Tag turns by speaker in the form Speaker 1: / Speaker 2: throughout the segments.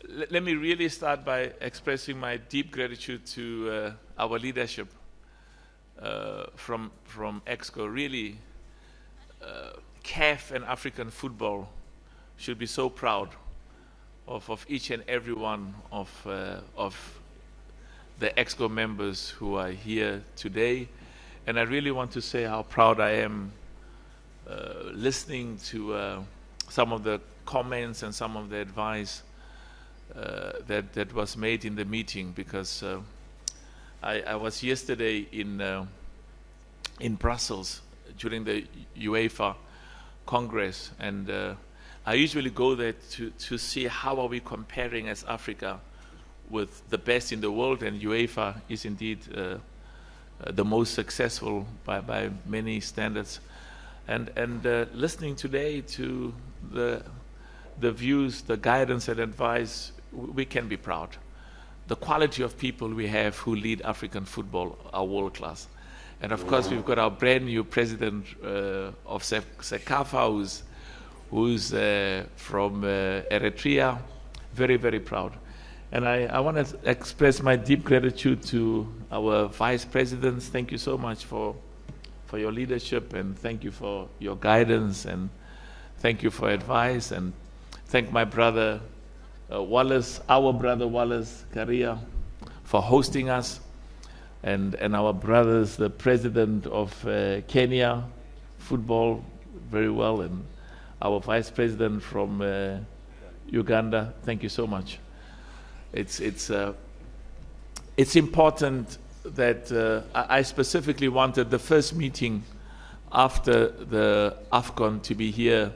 Speaker 1: Let me really start by expressing my deep gratitude to our leadership from EXCO. Really, CAF and African football should be so proud of each and every one of the EXCO members who are here today. And I really want to say how proud I am listening to some of the comments and some of the advice that was made in the meeting, because I was yesterday in Brussels during the UEFA Congress, and I usually go there to see how are we comparing as Africa with the best in the world, and UEFA is indeed the most successful by many standards. And listening today to the views, the guidance and advice, we can be proud. The quality of people we have who lead African football are world class. And of course, we've got our brand new president of CECAFA, who's from Eritrea, very, very proud. And I want to express my deep gratitude to our vice presidents. Thank you so much for your leadership, and thank you for your guidance, and thank you for advice, and thank my brother Wallace, our brother Wallace Karia, for hosting us, and our brothers, the president of Kenya football, very well, and our vice president from Uganda. Thank you so much. It's important that I specifically wanted the first meeting after the AFCON to be here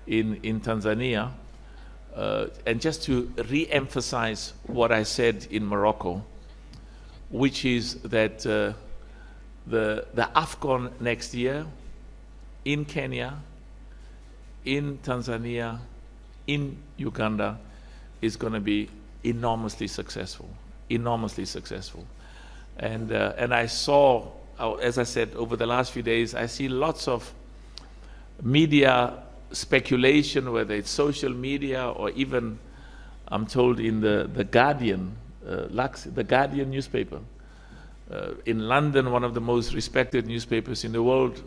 Speaker 1: in Tanzania, and just to re-emphasize what I said in Morocco, which is that the AFCON next year in Kenya, in Tanzania, in Uganda is going to be enormously successful, enormously successful. And I saw, as I said, over the last few days, I see lots of media speculation, whether it's social media or even, I'm told, in the Guardian, the Guardian newspaper. In London, one of the most respected newspapers in the world,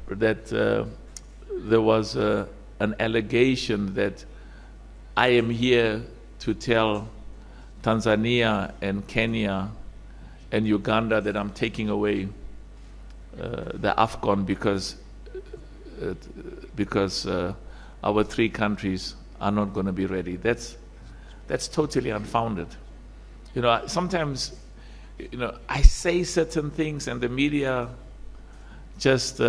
Speaker 1: that there was an allegation that I am here to tell Tanzania and Kenya and Uganda that I'm taking away the AFCON because our three countries are not going to be ready. That's totally unfounded. You know, sometimes, you know, I say certain things and the media just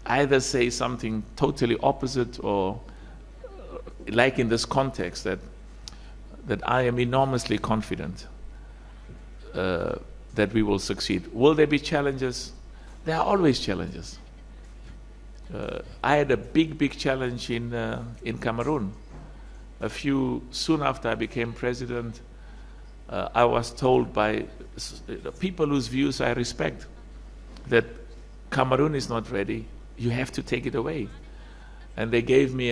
Speaker 1: either say something totally opposite, or like in this context, that I am enormously confident that we will succeed. Will there be challenges? There are always challenges. I had a big challenge in Cameroon. Soon after I became president, I was told by people whose views I respect that Cameroon is not ready. You have to take it away. And they gave me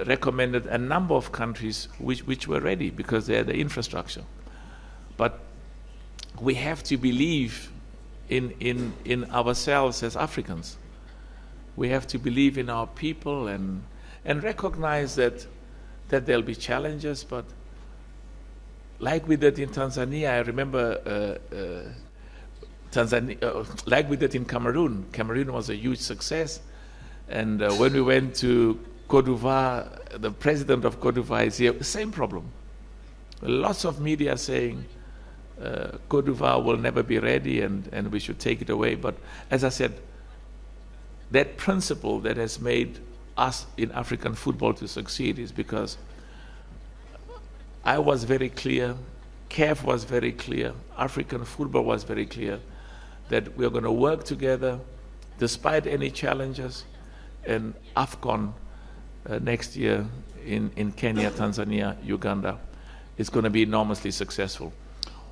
Speaker 1: recommended a number of countries which were ready because they had the infrastructure. But we have to believe in ourselves as Africans. We have to believe in our people and recognize that there'll be challenges. But like we did in Tanzania, I remember like we did in Cameroon. Cameroon was a huge success. And when we went to Côte d'Ivoire, the president of Côte d'Ivoire is here, same problem. Lots of media saying Côte d'Ivoire will never be ready and we should take it away. But as I said, that principle that has made us in African football to succeed is because I was very clear, CAF was very clear, African football was very clear, that we're going to work together despite any challenges. And AFCON next year in Kenya, Tanzania, Uganda is going to be enormously successful.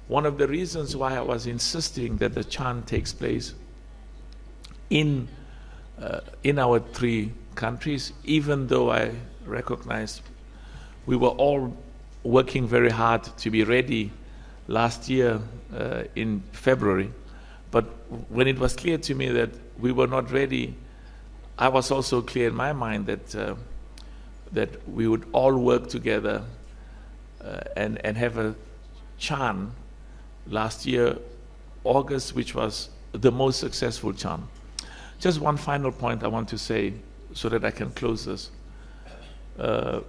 Speaker 1: One of the reasons why I was insisting that the CHAN takes place in our three countries, even though I recognize we were all working very hard to be ready last year in February. But when it was clear to me that we were not ready, I was also clear in my mind that that we would all work together and have a Chan last year, August, which was the most successful Chan. Just one final point I want to say so that I can close this. I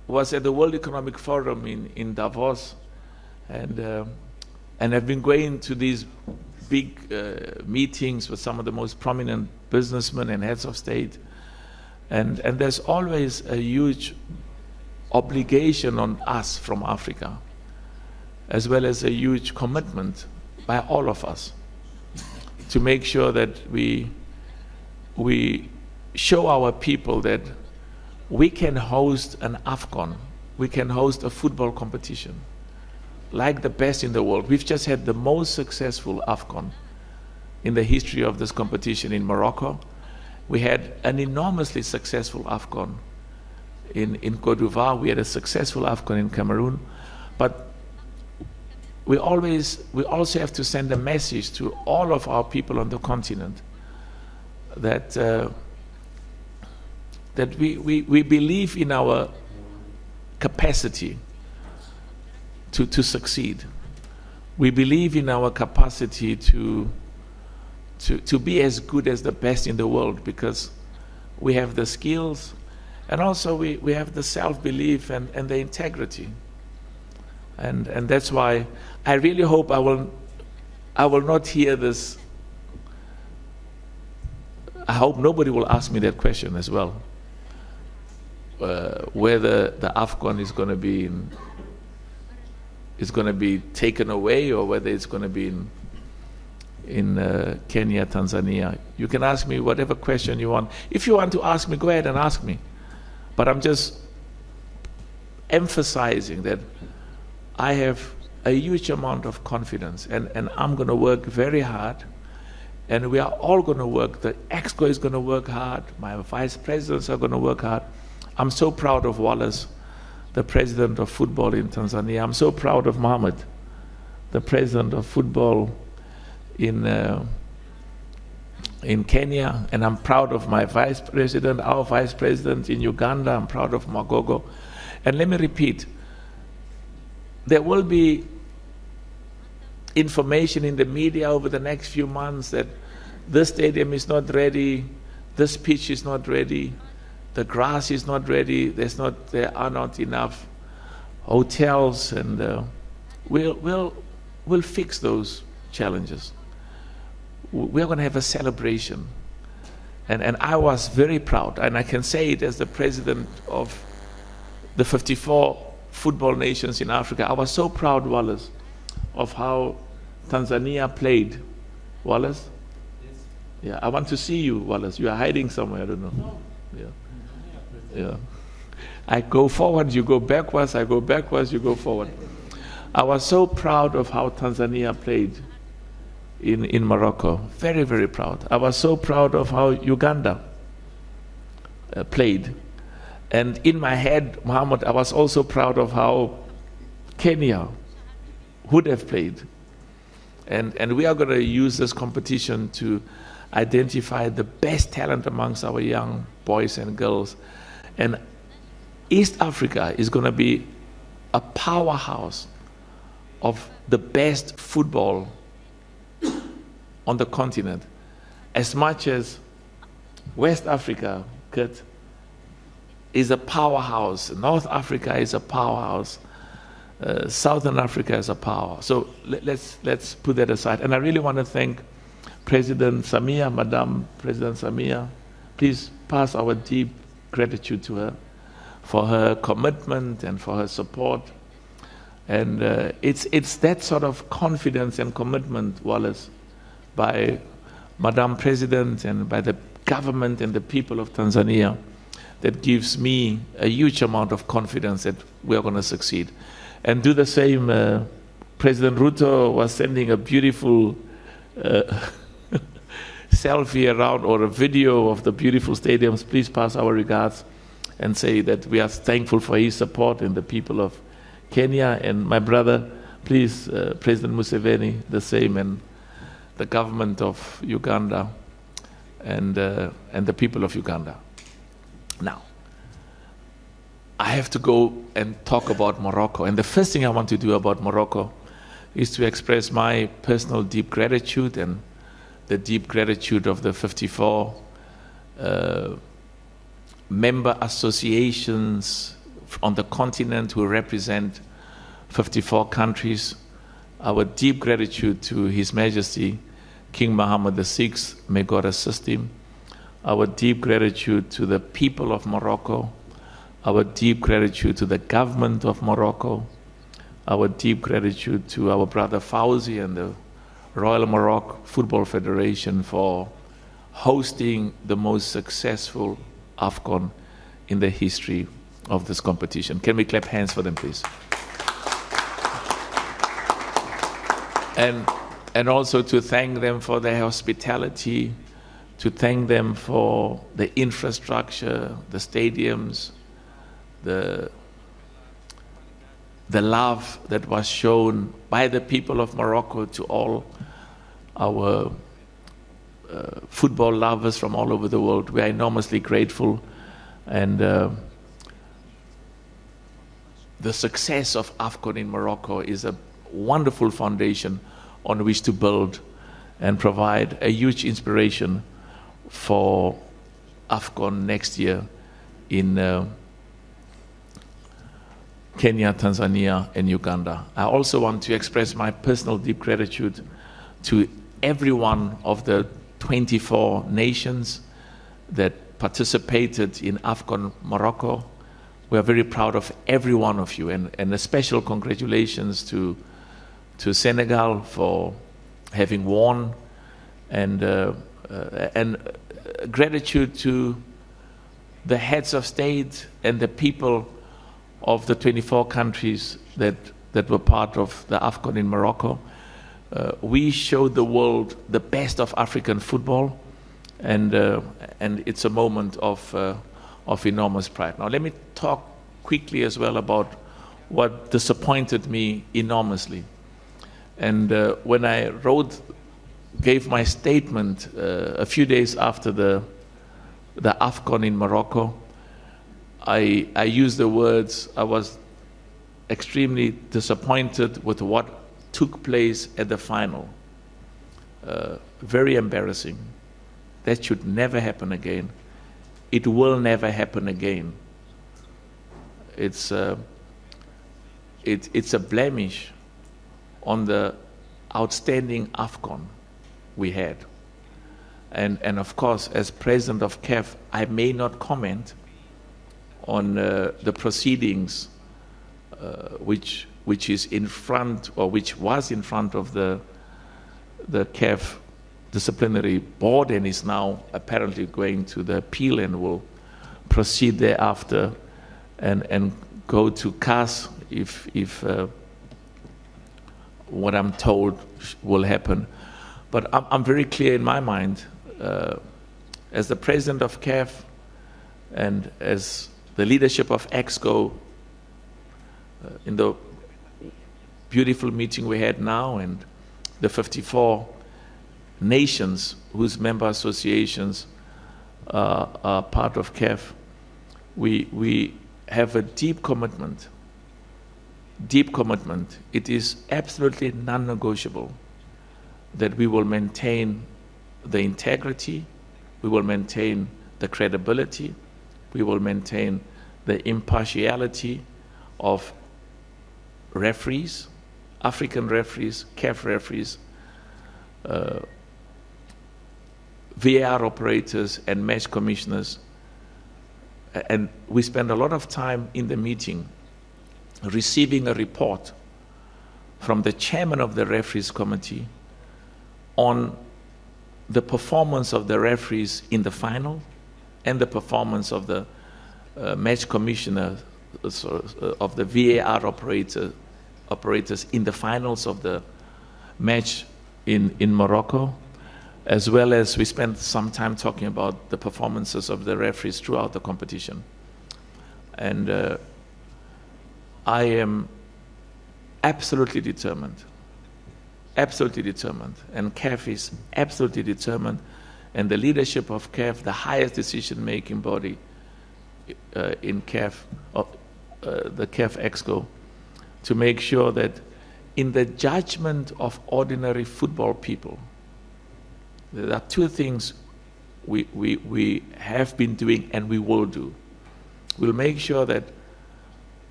Speaker 1: was at the World Economic Forum in Davos, and I've been going to these big meetings with some of the most prominent businessmen and heads of state, and there's always a huge obligation on us from Africa, as well as a huge commitment by all of us to make sure that we show our people that we can host an AFCON, we can host a football competition like the best in the world. We've just had the most successful AFCON in the history of this competition in Morocco. We had an enormously successful AFCON in Cote d'Ivoire. We had a successful AFCON in Cameroon. But we also have to send a message to all of our people on the continent that that we believe in our capacity to succeed. We believe in our capacity to be as good as the best in the world, because we have the skills, and also we have the self-belief and the integrity. And that's why I really hope I will not hear this. I hope nobody will ask me that question as well, whether the AFCON is going to be taken away, or whether it's going to be in Kenya, Tanzania. You can ask me whatever question you want. If you want to ask me, go ahead and ask me. But I'm just emphasizing that I have a huge amount of confidence, and I'm going to work very hard, and we are all going to work. The EXCO is going to work hard. My vice presidents are going to work hard. I'm so proud of Wallace, the president of football in Tanzania. I'm so proud of Mohammed, the president of football in Kenya, and I'm proud of my vice president, our vice president in Uganda. I'm proud of Magogo. And let me repeat, there will be information in the media over the next few months that this stadium is not ready, this pitch is not ready, the grass is not ready, there are not enough hotels, and we'll fix those challenges. We're going to have a celebration. And I was very proud, and I can say it as the president of the 54 football nations in Africa. I was so proud, Wallace, of how Tanzania played. Wallace? Yes. Yeah, I want to see you, Wallace. You are hiding somewhere, I don't know. No. Yeah. Yeah. I go forward, you go backwards, I go backwards, you go forward. I was so proud of how Tanzania played in Morocco. Very, very proud. I was so proud of how Uganda played. And in my head, Mohammed, I was also proud of how Kenya would have played. And we are going to use this competition to identify the best talent amongst our young boys and girls. And East Africa is going to be a powerhouse of the best football on the continent, as much as West Africa, Kurt, is a powerhouse. North Africa is a powerhouse. Southern Africa is a powerhouse. So let's put that aside. And I really want to thank President Samia, Madam President Samia. Please pass our deep gratitude to her for her commitment and for her support. And it's that sort of confidence and commitment, Wallace, by Madam President and by the government and the people of Tanzania, that gives me a huge amount of confidence that we are going to succeed. And do the same. President Ruto was sending a beautiful selfie around or a video of the beautiful stadiums, please pass our regards and say that we are thankful for his support and the people of Kenya. And my brother, please, President Museveni, the same, and the government of Uganda and the people of Uganda. Now, I have to go and talk about Morocco. And the first thing I want to do about Morocco is to express my personal deep gratitude and the deep gratitude of the 54 member associations on the continent who represent 54 countries. Our deep gratitude to His Majesty King Mohammed VI, may God assist him. Our deep gratitude to the people of Morocco. Our deep gratitude to the government of Morocco. Our deep gratitude to our brother Fauzi and the Royal Morocco Football Federation for hosting the most successful AFCON in the history of this competition. Can we clap hands for them, please? And also to thank them for their hospitality, to thank them for the infrastructure, the stadiums, the love that was shown by the people of Morocco to all our football lovers from all over the world. We are enormously grateful, and the success of AFCON in Morocco is a wonderful foundation on which to build and provide a huge inspiration for AFCON next year in Kenya, Tanzania, and Uganda. I also want to express my personal deep gratitude to every one of the 24 nations that participated in AFCON Morocco. We are very proud of every one of you, and a special congratulations to Senegal for having won, and gratitude to the heads of state and the people of the 24 countries that were part of the AFCON in Morocco. We showed the world the best of African football, and it's a moment of enormous pride. Now let me talk quickly as well about what disappointed me enormously. And when I gave my statement a few days after the AFCON in Morocco, I used the words, I was extremely disappointed with what took place at the final. Very embarrassing. That should never happen again. It will never happen again. It's a blemish on the outstanding AFCON we had. And of course, as president of CAF, I may not comment on the proceedings which is in front, or which was in front of the CAF disciplinary board, and is now apparently going to the appeal and will proceed thereafter and go to CAS if what I'm told will happen. But I'm very clear in my mind, as the president of CAF and as the leadership of EXCO, in the beautiful meeting we had now, and the 54 nations whose member associations are part of CAF, we have a deep commitment. Deep commitment. It is absolutely non-negotiable that we will maintain the integrity, we will maintain the credibility, we will maintain the impartiality of referees, African referees, CAF referees, VAR operators, and match commissioners. And we spend a lot of time in the meeting receiving a report from the chairman of the referees committee on the performance of the referees in the final and the performance of the match commissioner, of the VAR operators in the finals of the match in Morocco. as well as we spent some time talking about the performances of the referees throughout the competition. And I am absolutely determined, and CAF is absolutely determined, and the leadership of CAF, the highest decision-making body in CAF, the CAF Exco, to make sure that in the judgment of ordinary football people, there are two things we have been doing and we will do. We'll make sure that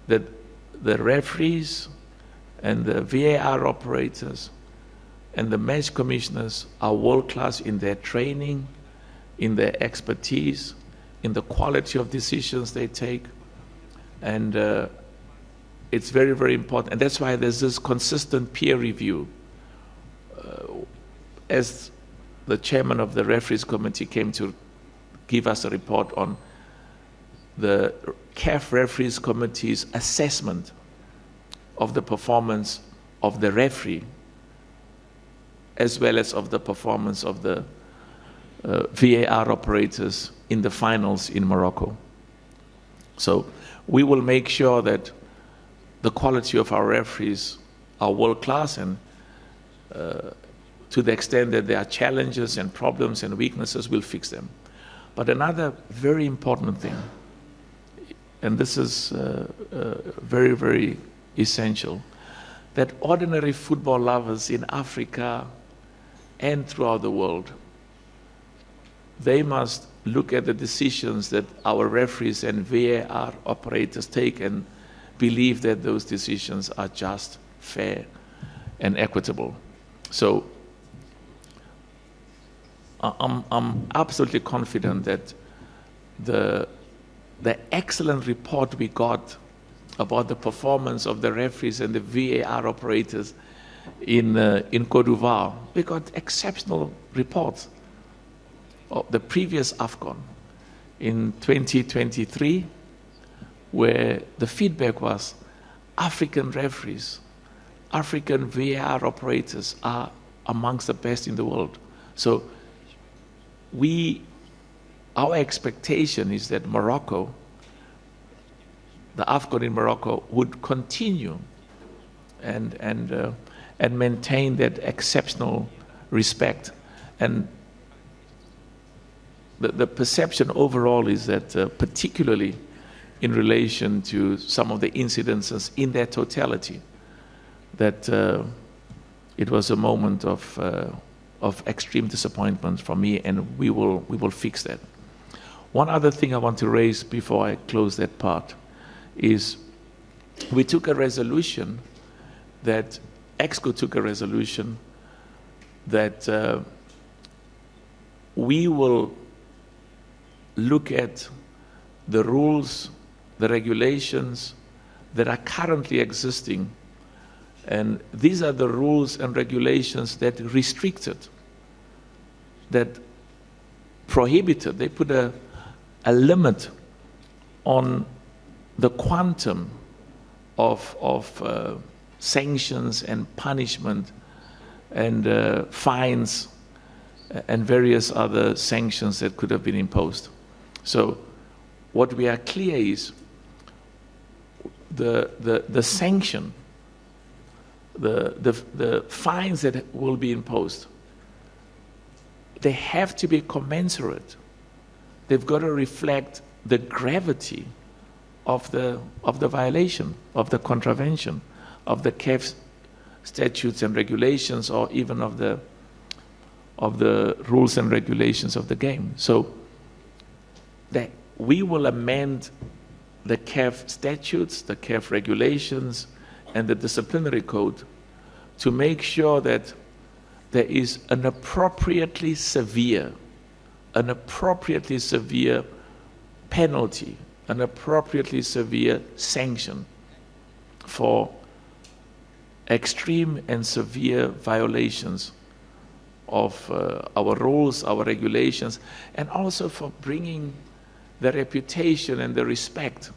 Speaker 1: the referees and the VAR operators and the match commissioners are world-class in their training, in their expertise, in the quality of decisions they take. And it's very, very important. And that's why there's this consistent peer review. As the chairman of the referees committee came to give us a report on the CAF referees committee's assessment of the performance of the referee, as well as of the performance of the VAR operators in the finals in Morocco. So we will make sure that the quality of our referees are world-class, and to the extent that there are challenges and problems and weaknesses, we'll fix them. But another very important thing, and this is very, very essential, that ordinary football lovers in Africa and throughout the world, they must look at the decisions that our referees and VAR operators take and believe that those decisions are just, fair, and equitable. So I'm absolutely confident that the excellent report we got about the performance of the referees and the VAR operators in Côte d'Ivoire, we got exceptional reports of the previous AFCON in 2023, where the feedback was African referees, African VAR operators are amongst the best in the world. So our expectation is that Morocco, the AFCON in Morocco, would continue and maintain that exceptional respect. And the perception overall is that, particularly in relation to some of the incidences in their totality, that it was a moment of extreme disappointment for me, and we will fix that. One other thing I want to raise before I close that part is we took a resolution that EXCO took a resolution that we will look at the rules, the regulations that are currently existing, and these are the rules and regulations that restricted, that prohibited, they put a limit on the quantum of sanctions and punishment and fines and various other sanctions that could have been imposed. So what we are clear is the sanction, the fines that will be imposed, they have to be commensurate. They've got to reflect the gravity of the violation, of the contravention, of the CAF statutes and regulations, or even of the rules and regulations of the game. So that we will amend the CAF statutes, the CAF regulations, and the disciplinary code to make sure that there is an appropriately severe penalty, an appropriately severe sanction for extreme and severe violations of our rules, our regulations, and also for bringing the reputation and the respect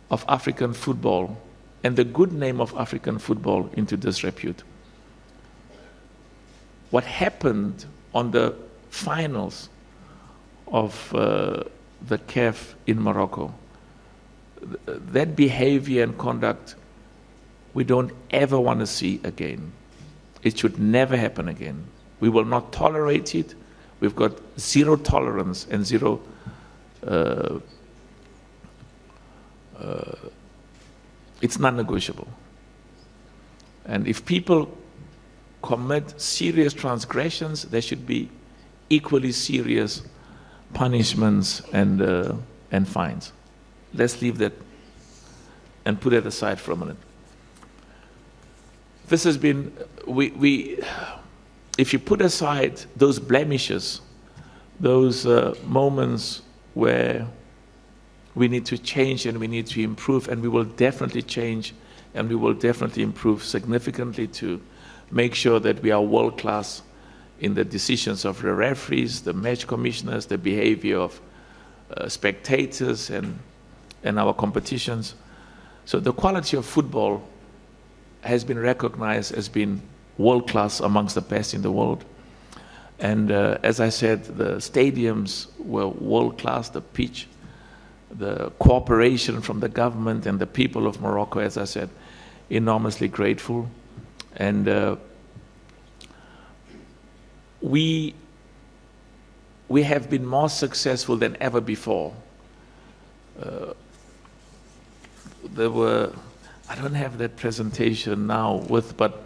Speaker 1: of African football and the good name of African football into disrepute. What happened on the finals of the CAF in Morocco. That behavior and conduct we don't ever want to see again. It should never happen again. We will not tolerate it. We've got zero tolerance and zero it's non-negotiable. And if people commit serious transgressions, there should be equally serious punishments and fines. Let's leave that and put it aside for a minute. This has been, if you put aside those blemishes, those moments where we need to change and we need to improve, and we will definitely change and we will definitely improve significantly to make sure that we are world-class in the decisions of the referees, the match commissioners, the behavior of spectators and our competitions. So the quality of football has been recognized as being world-class, amongst the best in the world. And as I said, the stadiums were world-class, the pitch, the cooperation from the government and the people of Morocco, as I said, enormously grateful. And we have been more successful than ever before. There were, I don't have that presentation now with, but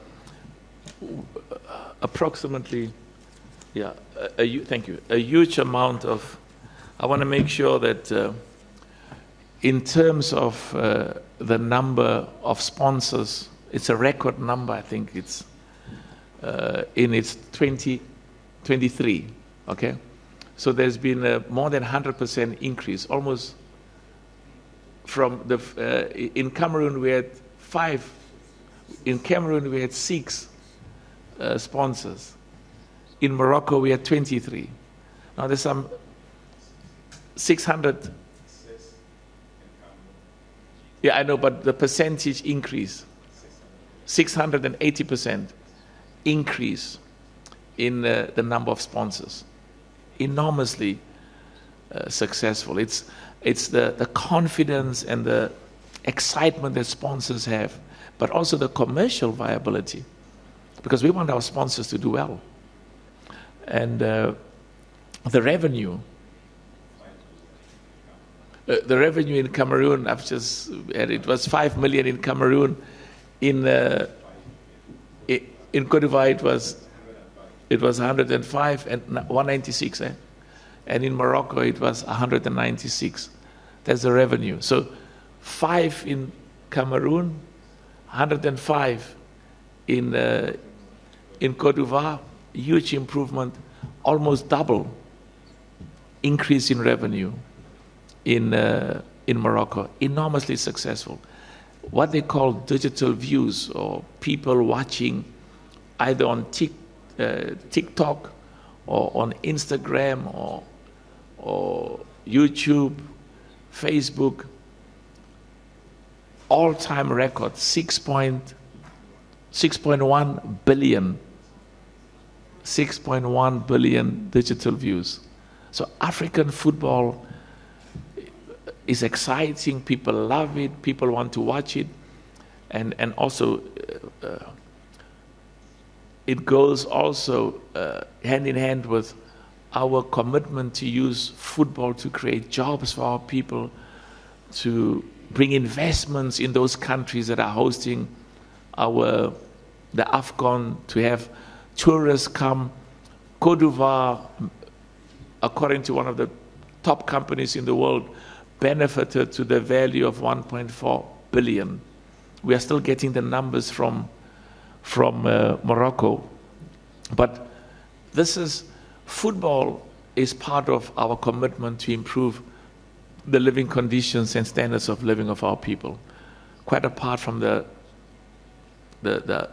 Speaker 1: approximately, yeah, thank you, a huge amount of, I want to make sure that in terms of the number of sponsors, it's a record number. I think it's in its 2023, okay? So there's been a more than 100% increase, almost from the, in Cameroon we had 5, in Cameroon we had 6 sponsors. In Morocco we had 23. Now there's some 600. Yeah, I know, but the percentage increase, 680% increase in the number of sponsors. Enormously successful. It's the confidence and the excitement that sponsors have, but also the commercial viability, because we want our sponsors to do well. And the revenue in Cameroon, I've just had, it was 5 million in Cameroon. In Cote d'Ivoire it was 105 and 196, and in Morocco it was 196. That's the revenue. So 5 in Cameroon, 105 in Cote d'Ivoire, huge improvement, almost double increase in revenue in Morocco, enormously successful. What they call digital views, or people watching either on TikTok or on Instagram or YouTube, Facebook, all-time record, 6.1 billion. 6.1 billion digital views. So African football is exciting, people love it, people want to watch it, and also it goes also hand in hand with our commitment to use football to create jobs for our people, to bring investments in those countries that are hosting the AFCON, to have tourists come. Cote d'Ivoire, according to one of the top companies in the world, benefited to the value of 1.4 billion. We are still getting the numbers from Morocco. But football is part of our commitment to improve the living conditions and standards of living of our people, quite apart from the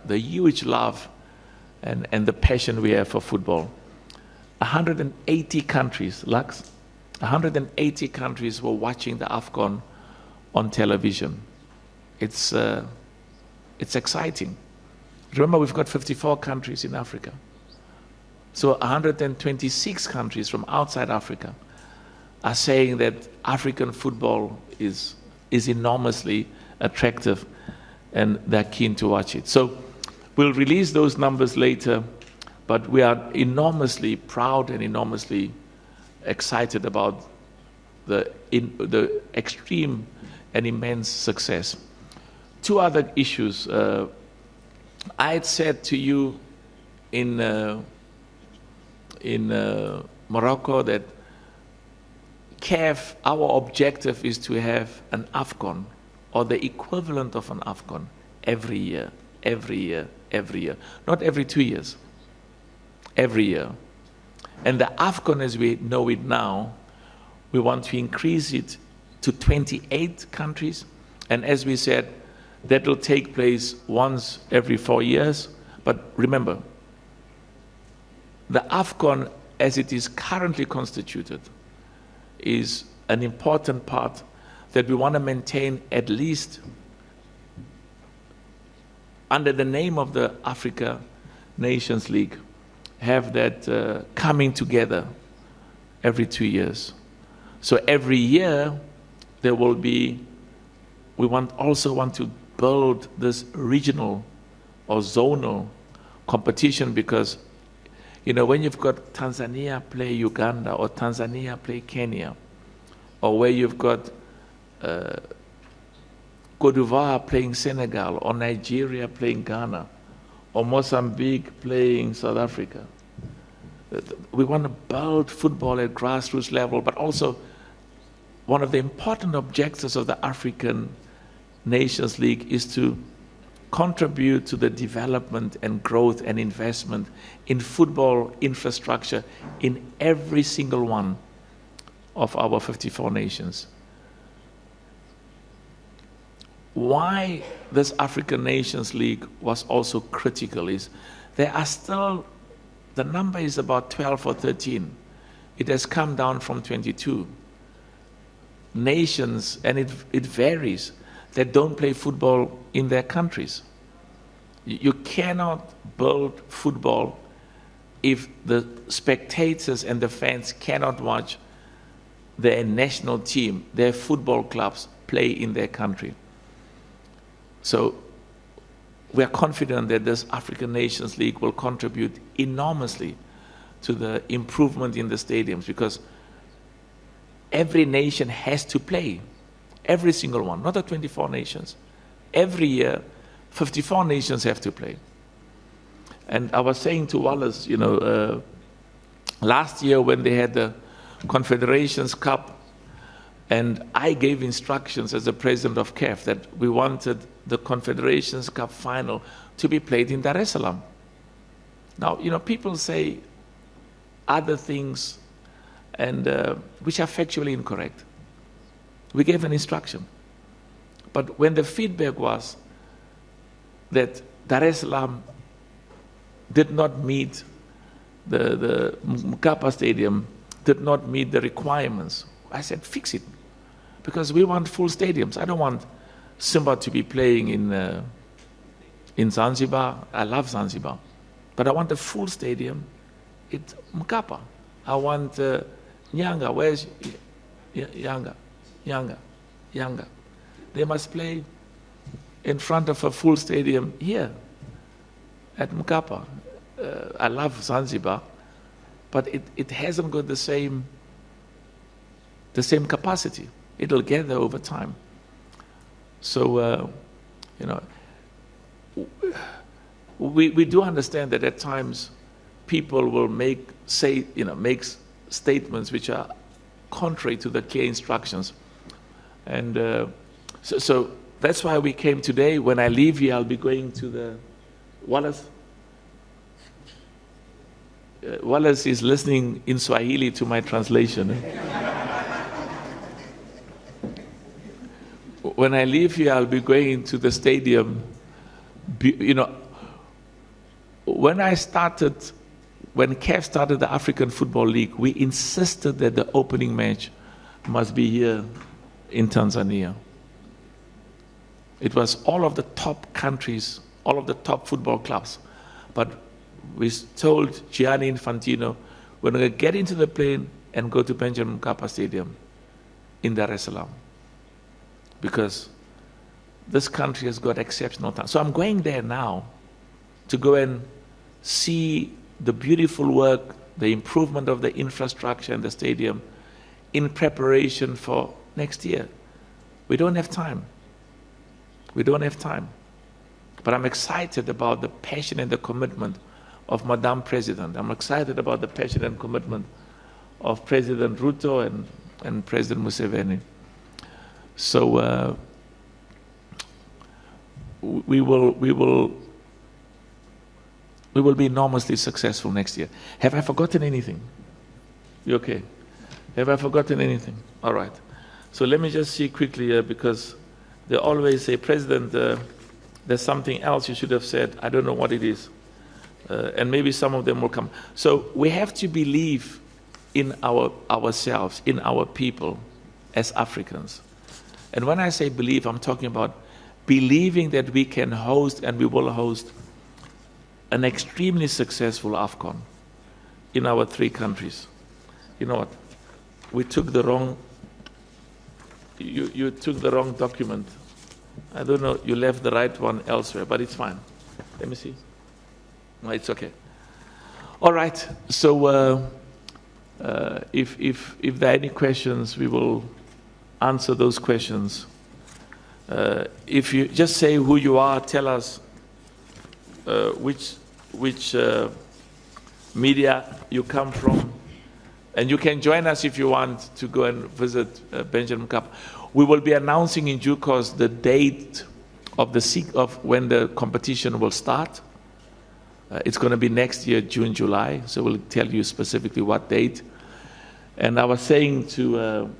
Speaker 1: huge love and the passion we have for football. 180 countries, Lux, 180 countries were watching the AFCON on television. It's exciting. Remember, we've got 54 countries in Africa. So 126 countries from outside Africa are saying that African football is enormously attractive and they're keen to watch it. So we'll release those numbers later, but we are enormously proud and enormously excited about the extreme and immense success. Two other issues. I had said to you in Morocco that CAF, our objective is to have an AFCON, or the equivalent of an AFCON, every year. Not every 2 years, every year. And the AFCON, as we know it now, we want to increase it to 28 countries. And as we said, that will take place once every 4 years. But remember, the AFCON, as it is currently constituted, is an important part that we want to maintain, at least under the name of the Africa Nations League, have that coming together every 2 years. So every year there will be, we also want to build this regional or zonal competition, because when you've got Tanzania play Uganda, or Tanzania play Kenya, or where you've got Cote d'Ivoire playing Senegal, or Nigeria playing Ghana, or Mozambique playing South Africa, we want to build football at grassroots level. But also, one of the important objectives of the African Nations League is to contribute to the development and growth and investment in football infrastructure in every single one of our 54 nations. Why this African Nations League was also critical is there are still, the number is about 12 or 13. It has come down from 22 nations, and it varies, that don't play football in their countries. You cannot build football if the spectators and the fans cannot watch their national team, their football clubs play in their country. So we are confident that this African Nations League will contribute enormously to the improvement in the stadiums, because every nation has to play. Every single one, not the 24 nations. Every year, 54 nations have to play. And I was saying to Wallace, last year when they had the Confederations Cup, and I gave instructions as the president of CAF that we wanted the Confederations Cup final to be played in Dar es Salaam. Now, people say other things, and which are factually incorrect. We gave an instruction. But when the feedback was that Dar es Salaam did not meet the Mkapa Stadium, did not meet the requirements, I said, fix it. Because we want full stadiums. I don't want Simba to be playing in Zanzibar. I love Zanzibar. But I want a full stadium at Mkapa. I want Nyanga. Where's Yanga? Yanga. They must play in front of a full stadium here at Mkapa. I love Zanzibar, but it hasn't got the same capacity. It'll get there over time. So, we do understand that at times people will make statements which are contrary to the clear instructions. And so that's why we came today. When I leave here, I'll be going to the Wallace. Wallace is listening in Swahili to my translation. When I leave here, I'll be going to the stadium. When CAF started the African Football League, we insisted that the opening match must be here in Tanzania. It was all of the top countries, all of the top football clubs. But we told Gianni Infantino, we're going to get into the plane and go to Benjamin Mkapa Stadium in Dar es Salaam, because this country has got exceptional talent. So I'm going there now to go and see the beautiful work, the improvement of the infrastructure and the stadium in preparation for next year. We don't have time. We don't have time. But I'm excited about the passion and the commitment of Madam President. I'm excited about the passion and commitment of President Ruto and President Museveni. So we will be enormously successful next year. Have I forgotten anything? You okay? Have I forgotten anything? All right. So let me just see quickly, because they always say, President, there's something else you should have said. I don't know what it is. And maybe some of them will come. So we have to believe in ourselves, in our people as Africans. And when I say believe, I'm talking about believing that we can host and we will host an extremely successful AFCON in our 3 countries. You know what? We took the wrong, you took the wrong document. I don't know, you left the right one elsewhere, but it's fine. Let me see. No, it's okay. All right, so if there are any questions, we will answer those questions. If you just say who you are, tell us which media you come from, and you can join us if you want to go and visit Benjamin Mkapa. We will be announcing in due course the date of when the competition will start. It's going to be next year, June, July, so we'll tell you specifically what date. And I was saying to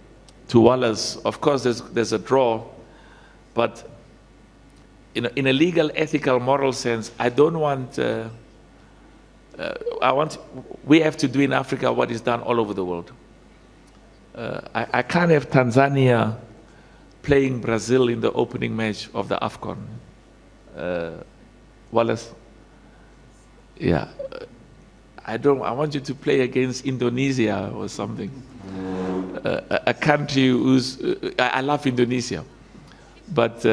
Speaker 1: Wallace, of course there's a draw, but in a legal, ethical, moral sense, I don't want, we have to do in Africa what is done all over the world. I can't have Tanzania playing Brazil in the opening match of the AFCON. Wallace? Yeah. I want you to play against Indonesia or something. A country who's, I love Indonesia, but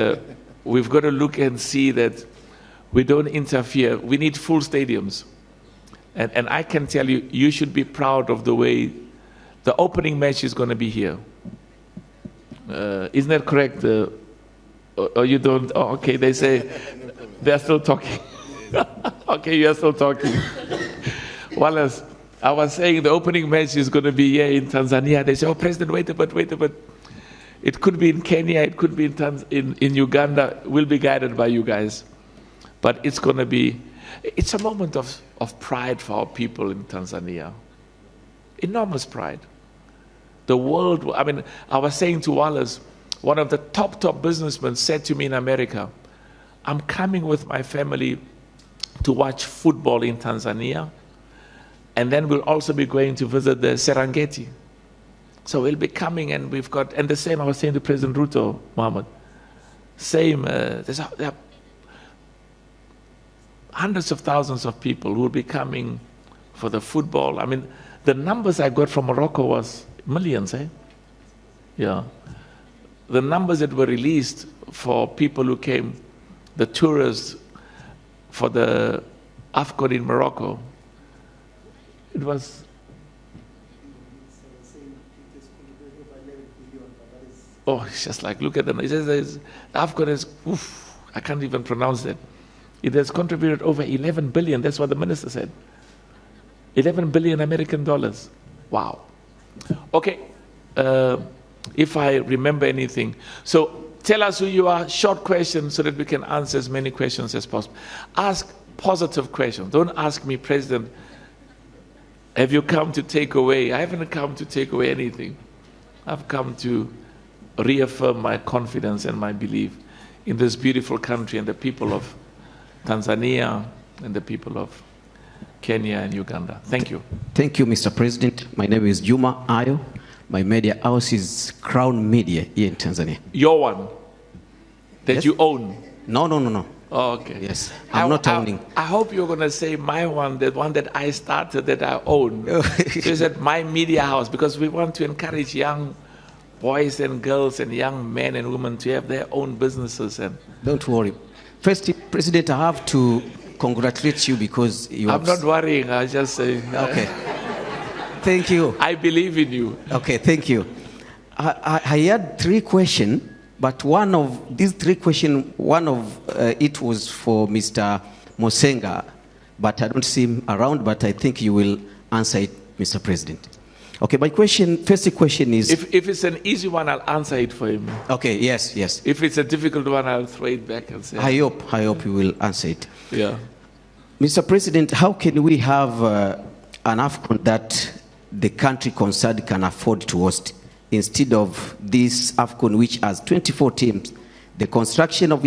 Speaker 1: we've got to look and see that we don't interfere. We need full stadiums. And I can tell you, you should be proud of the way the opening match is going to be here. Isn't that correct? Or you don't? Oh, okay, they say they're still talking. Okay, you're still talking. Wallace, I was saying the opening match is going to be here in Tanzania. They say, oh, President, wait a bit. It could be in Kenya, it could be in Uganda. We'll be guided by you guys. But it's going to be, it's a moment of pride for our people in Tanzania. Enormous pride. The world, I mean, I was saying to Wallace, one of the top businessmen said to me in America, I'm coming with my family to watch football in Tanzania, and then we'll also be going to visit the Serengeti. So we'll be coming, and we've got, and the same I was saying to President Ruto, Mohammed, same, there are hundreds of thousands of people who will be coming for the football. I mean, the numbers I got from Morocco was millions, eh? Yeah. The numbers that were released for people who came, the tourists for the AFCON in Morocco, it was... Oh, it's just like, look at them. It says AFCON is, oof, I can't even pronounce that. It has contributed over 11 billion. That's what the minister said. 11 billion American dollars. Wow. Okay. If I remember anything. So tell us who you are. Short questions so that we can answer as many questions as possible. Ask positive questions. Don't ask me, President, have you come to take away? I haven't come to take away anything. I've come to reaffirm my confidence and my belief in this beautiful country and the people of Tanzania and the people of Kenya and Uganda. Thank you.
Speaker 2: Thank you, Mr. President. My name is Juma Ayo. My media house is Crown Media here in Tanzania.
Speaker 1: Your one that
Speaker 2: Yes?
Speaker 1: you own?
Speaker 2: No.
Speaker 1: Oh, okay.
Speaker 2: Yes, I'm not owning.
Speaker 1: I hope you're going to say my one, the one that I started that I own. So is that my media house? Because we want to encourage young boys and girls and young men and women to have their own businesses. And
Speaker 2: don't worry. First, President, I have to congratulate you because you
Speaker 1: I'm not worrying. I just say.
Speaker 2: Okay. Thank you.
Speaker 1: I believe in you.
Speaker 2: Okay, thank you. I had 3 questions, but one of these 3 questions, it was for Mr. Mosenga, but I don't see him around, but I think you will answer it, Mr. President. Okay, my first question is...
Speaker 1: If it's an easy one, I'll answer it for him.
Speaker 2: Okay, yes.
Speaker 1: If it's a difficult one, I'll throw it back and say...
Speaker 2: I hope you will answer it.
Speaker 1: Yeah.
Speaker 2: Mr. President, how can we have an AFCON that the country concerned can afford to host instead of this AFCON which has 24 teams? The construction of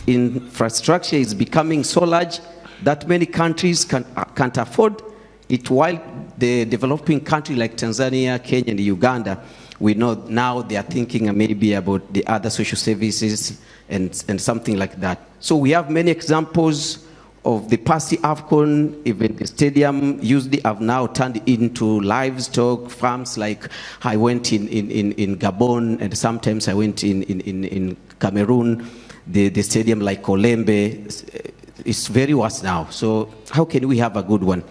Speaker 2: infrastructure is becoming so large that many countries can't afford it, while the developing country like Tanzania, Kenya, and Uganda, we know now they are thinking maybe about the other social services and something like that. So we have many examples of the past AFCON. Even the stadium usually have now turned into livestock farms. Like I went in Gabon, and sometimes I went in Cameroon. The stadium like Olembe is very worse now. So how can we have a good one?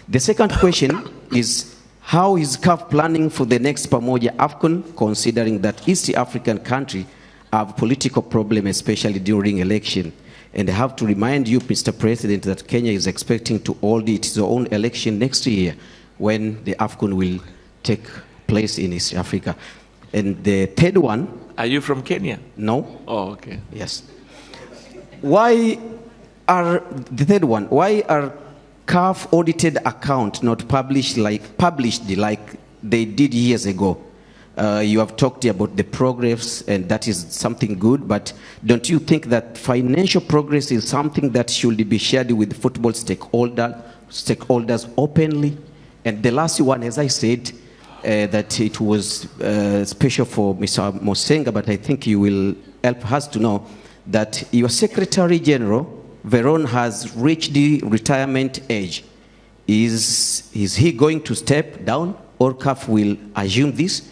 Speaker 2: The second question is, how is CAF planning for the next Pamoja AFCON, considering that East African countries have political problems, especially during election? And I have to remind you, Mr. President, that Kenya is expecting to hold its own election next year when the AFCON will take place in East Africa. And the third one...
Speaker 1: Are you from Kenya?
Speaker 2: No.
Speaker 1: Oh, okay.
Speaker 2: Yes. The third one, why are CAF audited account not published like they did years ago? You have talked about the progress, and that is something good, but don't you think that financial progress is something that should be shared with football stakeholders openly? And the last one, as I said, that it was special for Mr. Mosenga, but I think you will help us to know that your Secretary General, Veron, has reached the retirement age. Is he going to step down, or CAF will assume this?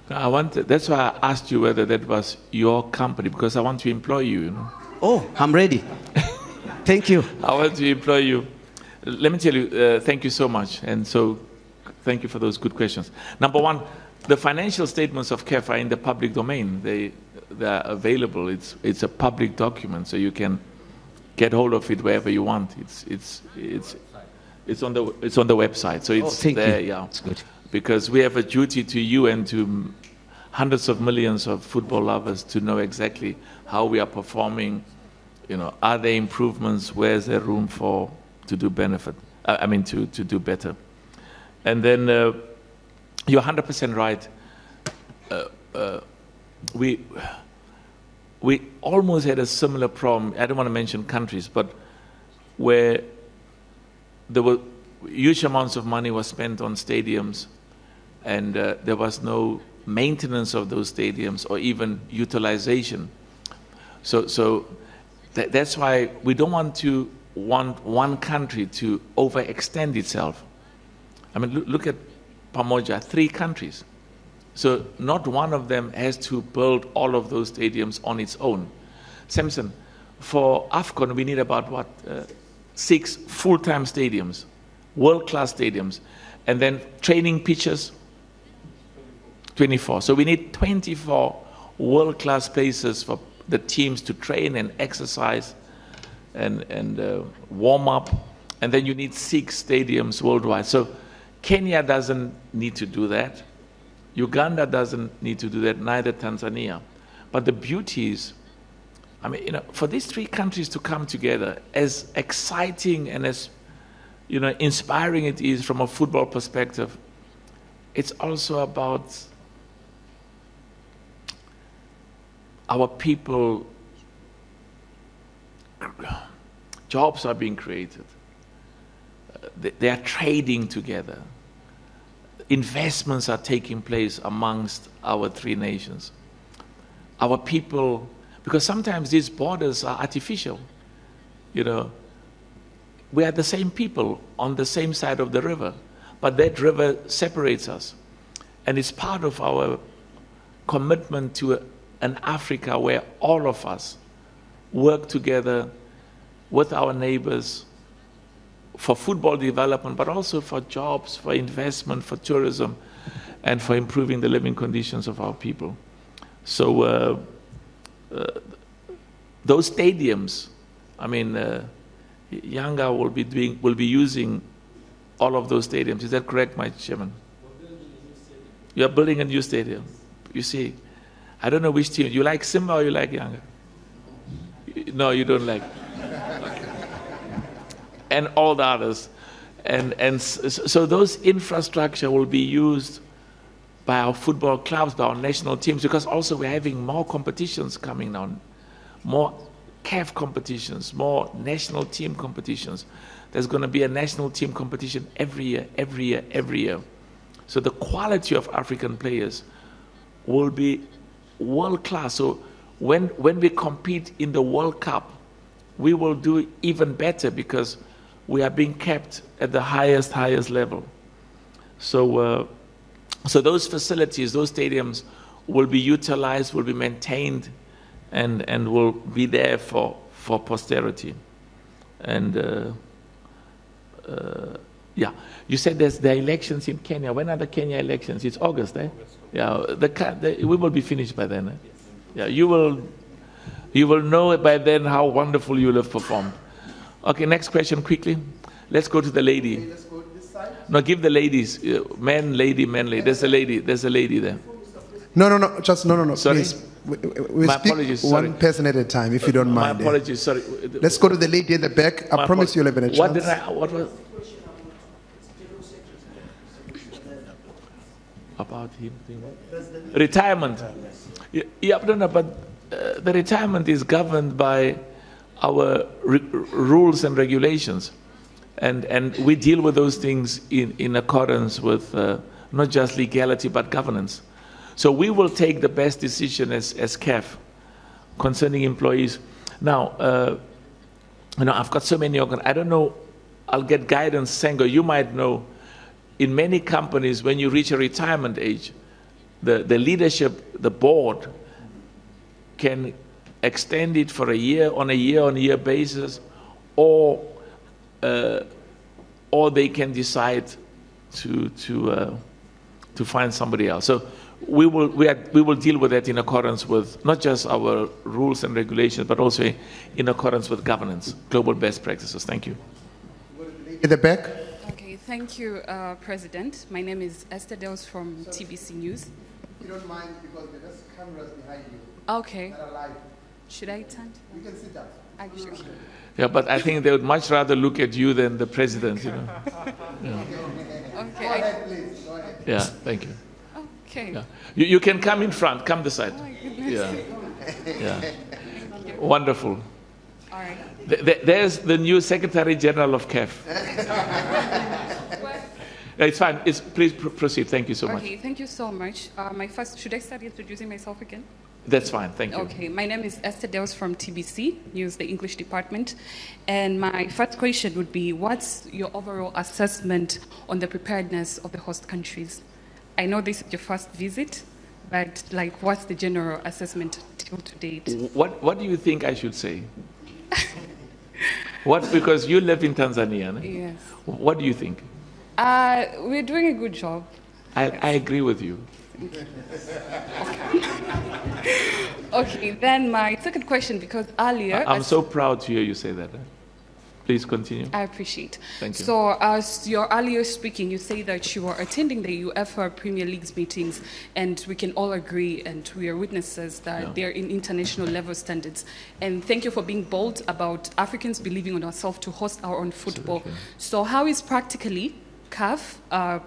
Speaker 1: That's why I asked you whether that was your company, because I want to employ you, you know.
Speaker 2: Oh, I'm ready. Thank you.
Speaker 1: I want to employ you. Let me tell you, thank you so much. And so, thank you for those good questions. Number one, the financial statements of CAF are in the public domain. They are available. It's a public document, so you can get hold of it wherever you want. It's on the website, so it's there. Yeah,
Speaker 2: that's good.
Speaker 1: Because we have a duty to you and to hundreds of millions of football lovers to know exactly how we are performing. You know, are there improvements? Where's there room to do benefit? To do better. And then you're 100% right. We almost had a similar problem. I don't want to mention countries, but where there were huge amounts of money was spent on stadiums, and there was no maintenance of those stadiums or even utilization. So that's why we don't want one country to overextend itself. I mean, look at Pamoja, 3 countries. So not one of them has to build all of those stadiums on its own. Samson, for AFCON, we need about 6 full-time stadiums, world-class stadiums, and then training pitches, 24. So we need 24 world-class places for the teams to train and exercise and warm up, and then you need 6 stadiums worldwide. So Kenya doesn't need to do that. Uganda doesn't need to do that, neither Tanzania. But the beauty is, I mean, you know, for these 3 countries to come together, as exciting and as, you know, inspiring it is from a football perspective, it's also about our people. Jobs are being created. They are trading together. Investments are taking place amongst our 3 nations. Our people, because sometimes these borders are artificial. you know, we are the same people on the same side of the river, but that river separates us. And it's part of our commitment to an Africa where all of us work together with our neighbors for football development, but also for jobs, for investment, for tourism, and for improving the living conditions of our people. So those stadiums, I mean, Yanga will be using all of those stadiums. Is that correct, my chairman? You are building a new stadium. You see, I don't know which team. You like Simba or you like Yanga? No, you don't like. And all the others. And so those infrastructure will be used by our football clubs, by our national teams, because also we're having more competitions coming now, more CAF competitions, more national team competitions. There's going to be a national team competition every year, every year, every year. So the quality of African players will be world class. So when we compete in the World Cup, we will do even better because we are being kept at the highest level. So so those facilities, those stadiums will be utilized, will be maintained, and will be there for posterity. And yeah, you said there are elections in Kenya. When are the Kenya elections? It's August, eh? Yeah, we will be finished by then. Eh? Yeah, you will know by then how wonderful you will have performed. Okay, next question quickly. Let's go to the lady.
Speaker 3: Okay, let's go to this side.
Speaker 1: No, give the ladies. Man, lady, man, lady. There's a lady there.
Speaker 3: No. Just no.
Speaker 1: Sorry?
Speaker 3: Please. We
Speaker 1: My
Speaker 3: speak
Speaker 1: apologies,
Speaker 3: one
Speaker 1: sorry.
Speaker 3: person at a time, if you don't
Speaker 1: My
Speaker 3: mind.
Speaker 1: apologies, sorry.
Speaker 3: Let's go to the lady at the back. I promise you'll have a chance.
Speaker 1: What was? About him? Retirement. Yeah, but the retirement is governed by our rules and regulations. And we deal with those things in accordance with not just legality, but governance. So we will take the best decision as CAF concerning employees. Now, I've got so many I don't know, I'll get guidance, Sengo, you might know, in many companies, when you reach a retirement age, the leadership, the board, can extend it for a year on a year basis, or they can decide to find somebody else. So we will deal with that in accordance with not just our rules and regulations, but also in accordance with governance, global best practices. Thank you.
Speaker 3: At the back.
Speaker 4: Okay, thank you, President. My name is Esther Dels from TBC News.
Speaker 3: If you don't mind, because there's just cameras behind you.
Speaker 4: Okay.
Speaker 3: That are live.
Speaker 4: Should I turn?
Speaker 3: You can sit down.
Speaker 4: Actually.
Speaker 1: Yeah, but I think they would much rather look at you than the president, Yeah.
Speaker 4: Okay.
Speaker 3: Go ahead, please. Go ahead.
Speaker 1: Yeah, thank you.
Speaker 4: Okay.
Speaker 1: Yeah. You can come in front, come this side.
Speaker 4: Oh my goodness.
Speaker 1: Yeah. Wonderful.
Speaker 4: All right.
Speaker 1: There's the new Secretary General of CAF. It's fine. Please proceed. Thank you so much.
Speaker 4: Okay, thank you so much. Should I start introducing myself again?
Speaker 1: That's fine. Thank you.
Speaker 4: Okay, my name is Esther Dels from TBC News, the English department. And my first question would be, what's your overall assessment on the preparedness of the host countries? I know this is your first visit, but what's the general assessment till to date?
Speaker 1: What do you think I should say? Because you live in Tanzania. No?
Speaker 4: Yes.
Speaker 1: What do you think?
Speaker 4: We're doing a good job.
Speaker 1: I agree with you.
Speaker 4: Okay, then my second question, because earlier...
Speaker 1: I'm so proud to hear you say that. Please continue.
Speaker 4: I appreciate.
Speaker 1: Thank you.
Speaker 4: So as you're earlier speaking, you say that you are attending the UEFA Premier League's meetings, and we can all agree, and we are witnesses that they're in international level standards. And thank you for being bold about Africans believing in ourselves to host our own football.
Speaker 1: Absolutely.
Speaker 4: So how is practically CAF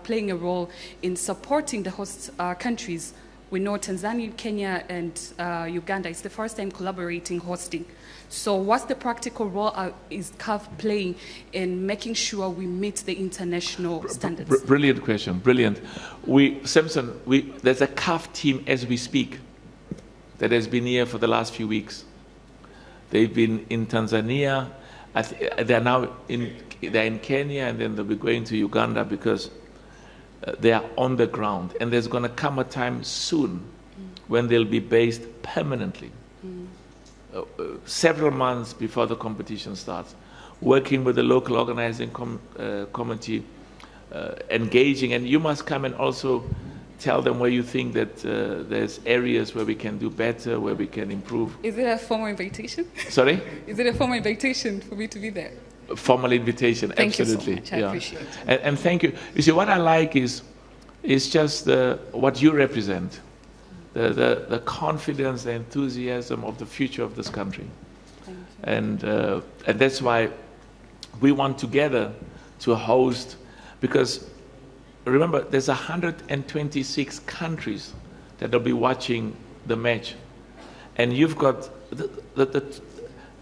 Speaker 4: playing a role in supporting the host countries? We know Tanzania, Kenya, and Uganda is the first time collaborating hosting. So what's the practical role is CAF playing in making sure we meet the international standards?
Speaker 1: Brilliant question, brilliant. Simpson, there's a CAF team as we speak that has been here for the last few weeks. They've been in Tanzania. they're now they're in Kenya, and then they'll be going to Uganda because they are on the ground. And there's going to come a time soon when they'll be based permanently, several months before the competition starts, working with the local organizing committee, engaging. And you must come and also tell them where you think that there's areas where we can do better, where we can improve.
Speaker 4: Is it a formal invitation?
Speaker 1: Sorry?
Speaker 4: Is it a formal invitation for me to be there?
Speaker 1: Formal invitation,
Speaker 4: thank
Speaker 1: absolutely.
Speaker 4: You so much. I appreciate it.
Speaker 1: And thank you. You see, what I like is just what you represent, the confidence, the enthusiasm of the future of this country.
Speaker 4: Thank you.
Speaker 1: And that's why we want together to host, because remember, there's 126 countries that will be watching the match. And you've got,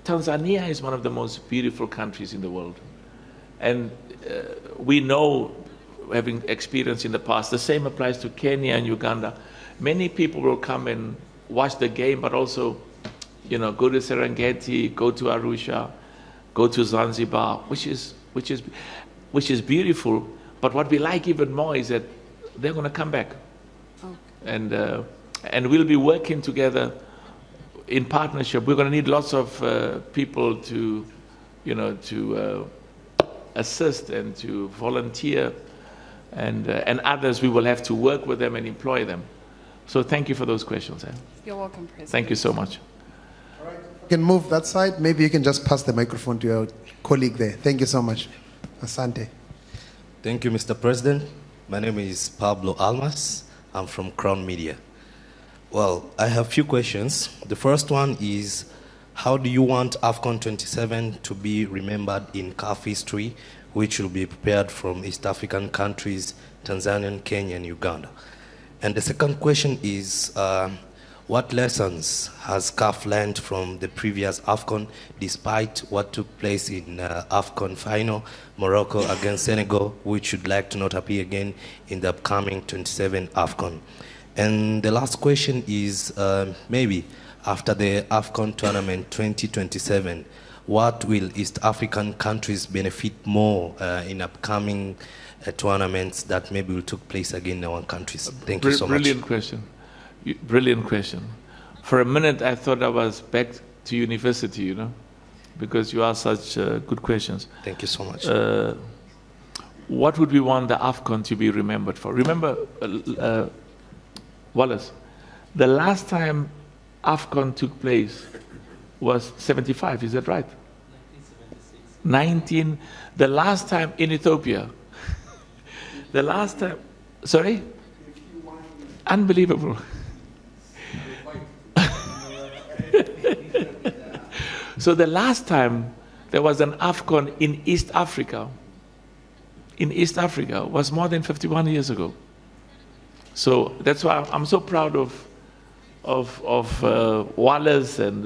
Speaker 1: Tanzania is one of the most beautiful countries in the world. And we know, having experience in the past, the same applies to Kenya and Uganda. Many people will come and watch the game, but also, go to Serengeti, go to Arusha, go to Zanzibar, which is beautiful. But what we like even more is that they're going to come back. Okay. And we'll be working together in partnership. We're going to need lots of people to, to assist and to volunteer, and others we will have to work with them and employ them. So thank you for those questions.
Speaker 4: You're welcome, President.
Speaker 1: Thank you so much.
Speaker 3: All right, you can move that side. Maybe you can just pass the microphone to your colleague there. Thank you so much. Asante.
Speaker 5: Thank you, Mr. President. My name is Pablo Almas. I'm from Crown Media. Well, I have a few questions. The first one is, how do you want AFCON 27 to be remembered in CAF history, which will be prepared from East African countries, Tanzania, Kenya, and Uganda? And the second question is, what lessons has CAF learned from the previous AFCON, despite what took place in AFCON final, Morocco against Senegal, which would like to not appear again in the upcoming 27 AFCON? And the last question is, maybe after the AFCON tournament 2027, what will East African countries benefit more in upcoming tournaments that maybe will take place again in our countries? Thank you so much.
Speaker 1: Brilliant question. Brilliant question. For a minute, I thought I was back to university, because you asked such good questions.
Speaker 5: Thank you so much.
Speaker 1: What would we want the AFCON to be remembered for? Remember, Wallace, the last time AFCON took place was 75, is that right? 1976. The last time in Ethiopia. The last time, sorry? Unbelievable. So the last time there was an AFCON in East Africa, was more than 51 years ago. So that's why I'm so proud of Wallace and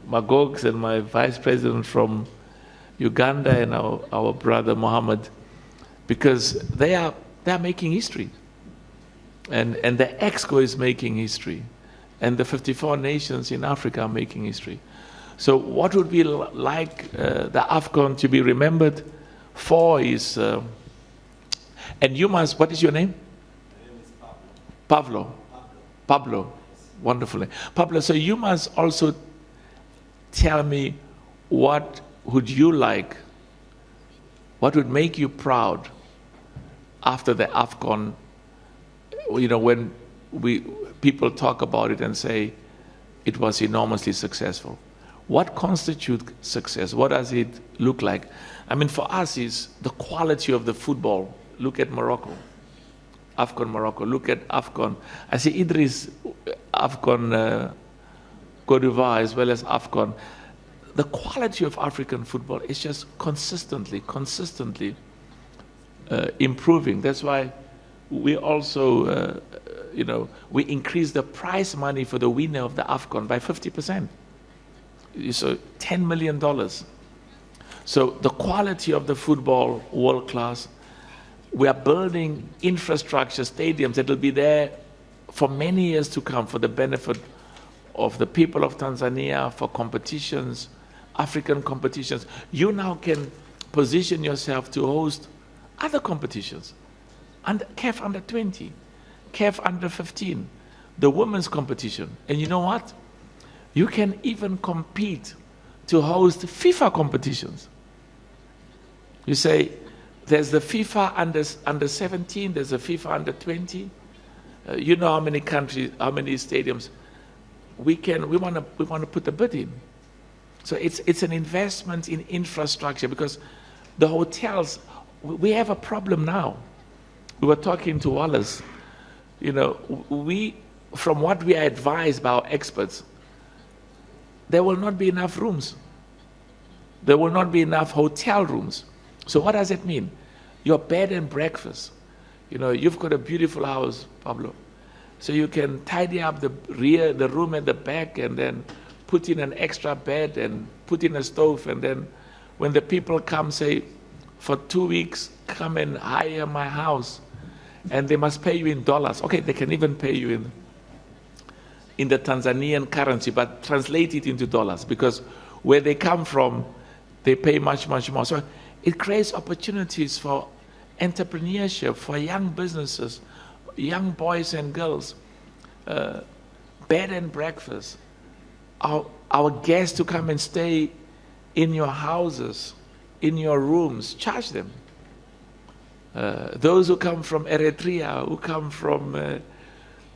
Speaker 1: Magogs and my vice president from Uganda and our brother Mohammed, because they are making history. And the EXCO is making history. And the 54 nations in Africa are making history. So what would be like the AFCON to be remembered for is, and you must, what is your name? My name is Pablo. Pablo. Wonderful. Pablo, so you must also tell me what would you like, what would make you proud after the AFCON, when people talk about it and say it was enormously successful. What constitutes success? What does it look like? I mean, for us, is the quality of the football. Look at Morocco, AFCON Morocco. Look at AFCON. I see Idris, AFCON Cote d'Ivoire, as well as AFCON. The quality of African football is just consistently improving. That's why we also, we increase the prize money for the winner of the AFCON by 50%. So $10 million. So the quality of the football, world class. We are building infrastructure, stadiums that will be there for many years to come for the benefit of the people of Tanzania, for competitions, African competitions. You now can position yourself to host other competitions. CAF under 20, CAF under 15, the women's competition. And you know what? You can even compete to host FIFA competitions. You say, there's the FIFA under 17, there's the FIFA under 20. You know how many countries, how many stadiums. We want to put a bid in. So it's an investment in infrastructure, because the hotels, we have a problem now. We were talking to Wallace. You know, from what we are advised by our experts, there will not be enough rooms. There will not be enough hotel rooms. So what does it mean? Your bed and breakfast. You know, you've got a beautiful house, Pablo. So you can tidy up the room at the back, and then put in an extra bed and put in a stove. And then when the people come, say, for 2 weeks, come and hire my house. And they must pay you in dollars. Okay, they can even pay you in the Tanzanian currency, but translate it into dollars, because where they come from, they pay much, much more. So it creates opportunities for entrepreneurship, for young businesses, young boys and girls, bed and breakfast, our guests to come and stay in your houses, in your rooms, charge them. Those who come from Eritrea, who come from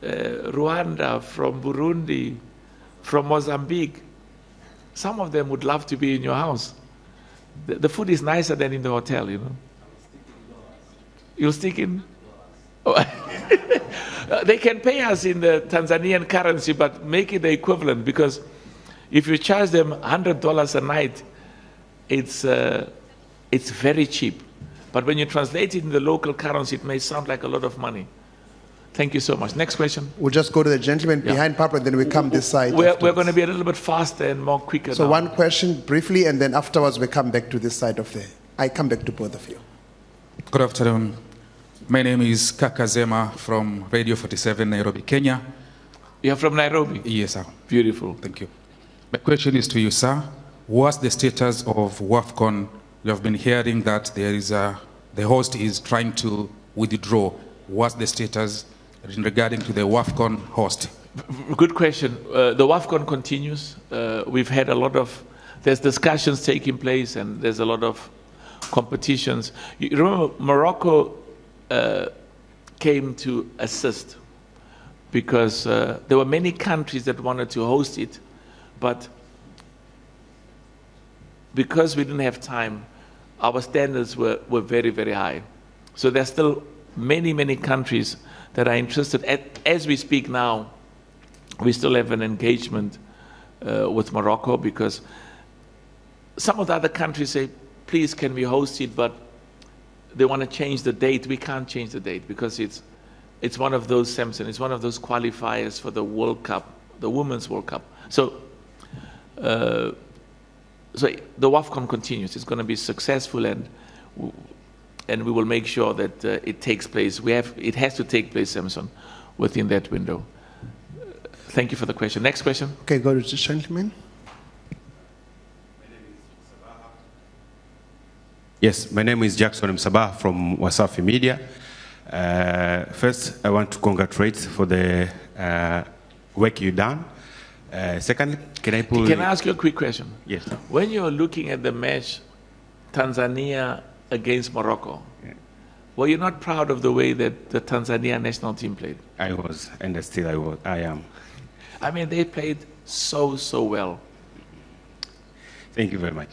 Speaker 1: Rwanda, from Burundi, from Mozambique, some of them would love to be in your house. The food is nicer than in the hotel, you know. You'll stick in? Oh. They can pay us in the Tanzanian currency, but make it the equivalent, because if you charge them $100 a night, it's very cheap. But when you translate it in the local currency, it may sound like a lot of money. Thank you so much. Next question.
Speaker 3: We'll just go to the gentleman behind Papa, and then we come this side.
Speaker 1: We're going to be a little bit faster and more quicker
Speaker 3: So
Speaker 1: now.
Speaker 3: one question briefly, and then afterwards we come back to this side of the... I come back to both of you.
Speaker 6: Good afternoon. My name is Kaka Zema from Radio 47, Nairobi, Kenya.
Speaker 1: You're from Nairobi?
Speaker 6: Yes, sir.
Speaker 1: Beautiful.
Speaker 6: Thank you. My question is to you, sir. What's the status of WAFCON? We have been hearing that the host is trying to withdraw. What's the status regarding to the WAFCON host?
Speaker 1: Good question. The WAFCON continues. We've had there's discussions taking place, and there's a lot of competitions. You remember Morocco came to assist, because there were many countries that wanted to host it, but because we didn't have time, our standards were very, very high. So there's still many, many countries that are interested. As we speak now, we still have an engagement with Morocco, because some of the other countries say, please, can we host it? But they want to change the date. We can't change the date, because it's one of those, Samson, it's one of those qualifiers for the World Cup, the Women's World Cup. So the WAFCON continues. It's going to be successful, and we will make sure that it takes place. It has to take place, Samson, within that window. Thank you for the question. Next question.
Speaker 3: Okay, go to the gentleman.
Speaker 7: Yes, my name is Jackson Msabaha from Wasafi Media. First, I want to congratulate for the work you've done. Second, can I
Speaker 1: ask you a quick question?
Speaker 7: Yes.
Speaker 1: When you're looking at the match, Tanzania against Morocco, were you not proud of the way that the Tanzania national team played?
Speaker 7: I was, and still I am.
Speaker 1: I mean, they played so well.
Speaker 7: Thank you very much.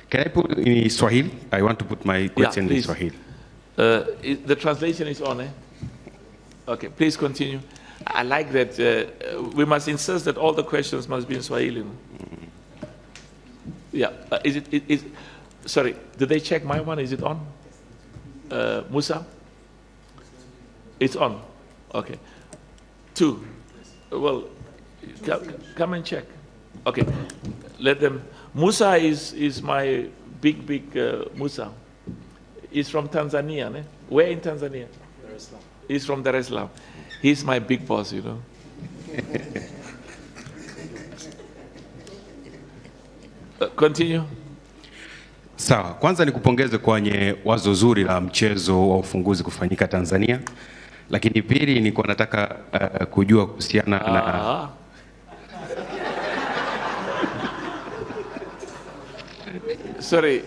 Speaker 7: Can I put in Swahili? I want to put my question in Swahili.
Speaker 1: The translation is on, eh? Okay, please continue. I like that. We must insist that all the questions must be in Swahili. Yeah. Sorry, did they check my one? Is it on? Musa? It's on. Okay. 2. Well, come and check. Okay. Let them. Musa is my big Musa. He's from Tanzania. Ne? Where in Tanzania? Dar es Salaam. He's from Dar es Salaam. He's my big boss, you know. Continue.
Speaker 7: Sawa, kwanza nikupongeze kwenye wazo zuri la mchezo wa ufunguzi kufanyika Tanzania, lakini pili nilikuwa nataka kujua kuhusiana na
Speaker 1: Sorry,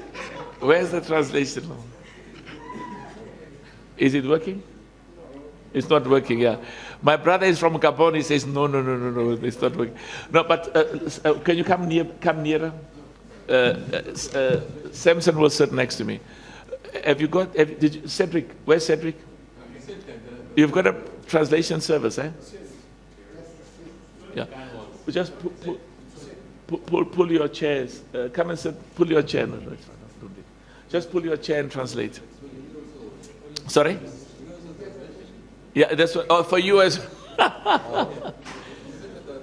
Speaker 1: where's the translation? Is it working? It's not working, yeah. My brother is from Gabon, he says, no, it's not working. No, but can you come nearer? Samson will sit next to me. Cedric, where's Cedric? You've got a translation service, eh? Yeah. Just pull your chairs. Come and sit, pull your chair. No, it's fine. Just pull your chair and translate. Sorry? Yeah, that's what, oh, for you as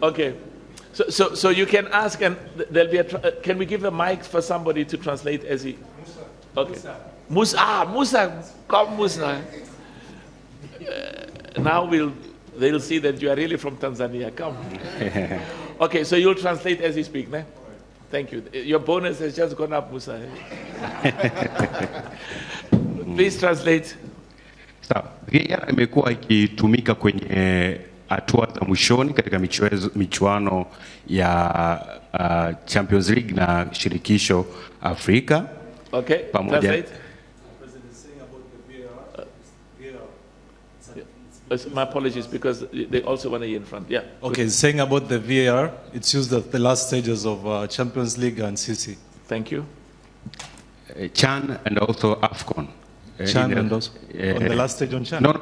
Speaker 1: okay. So you can ask, and there'll be can we give a mic for somebody to translate as he? Okay. Musa, come Musa. Now they'll see that you are really from Tanzania. Come. Okay, so you'll translate as you speak, ne? Thank you. Your bonus has just gone up, Musa. Please translate.
Speaker 7: Sawa. VAR imekuwa ikitumika kwenye hatua za mwishoni katika michuano ya Champions League na shirikisho Afrika.
Speaker 1: Okay, translate. My apologies, because they also want to hear in front. Yeah.
Speaker 8: Okay, saying about the VAR, it's used at the last stages of Champions League and CC.
Speaker 1: Thank you.
Speaker 7: CHAN and also AFCON.
Speaker 8: CHAN and also on the last stage on CHAN?
Speaker 7: No.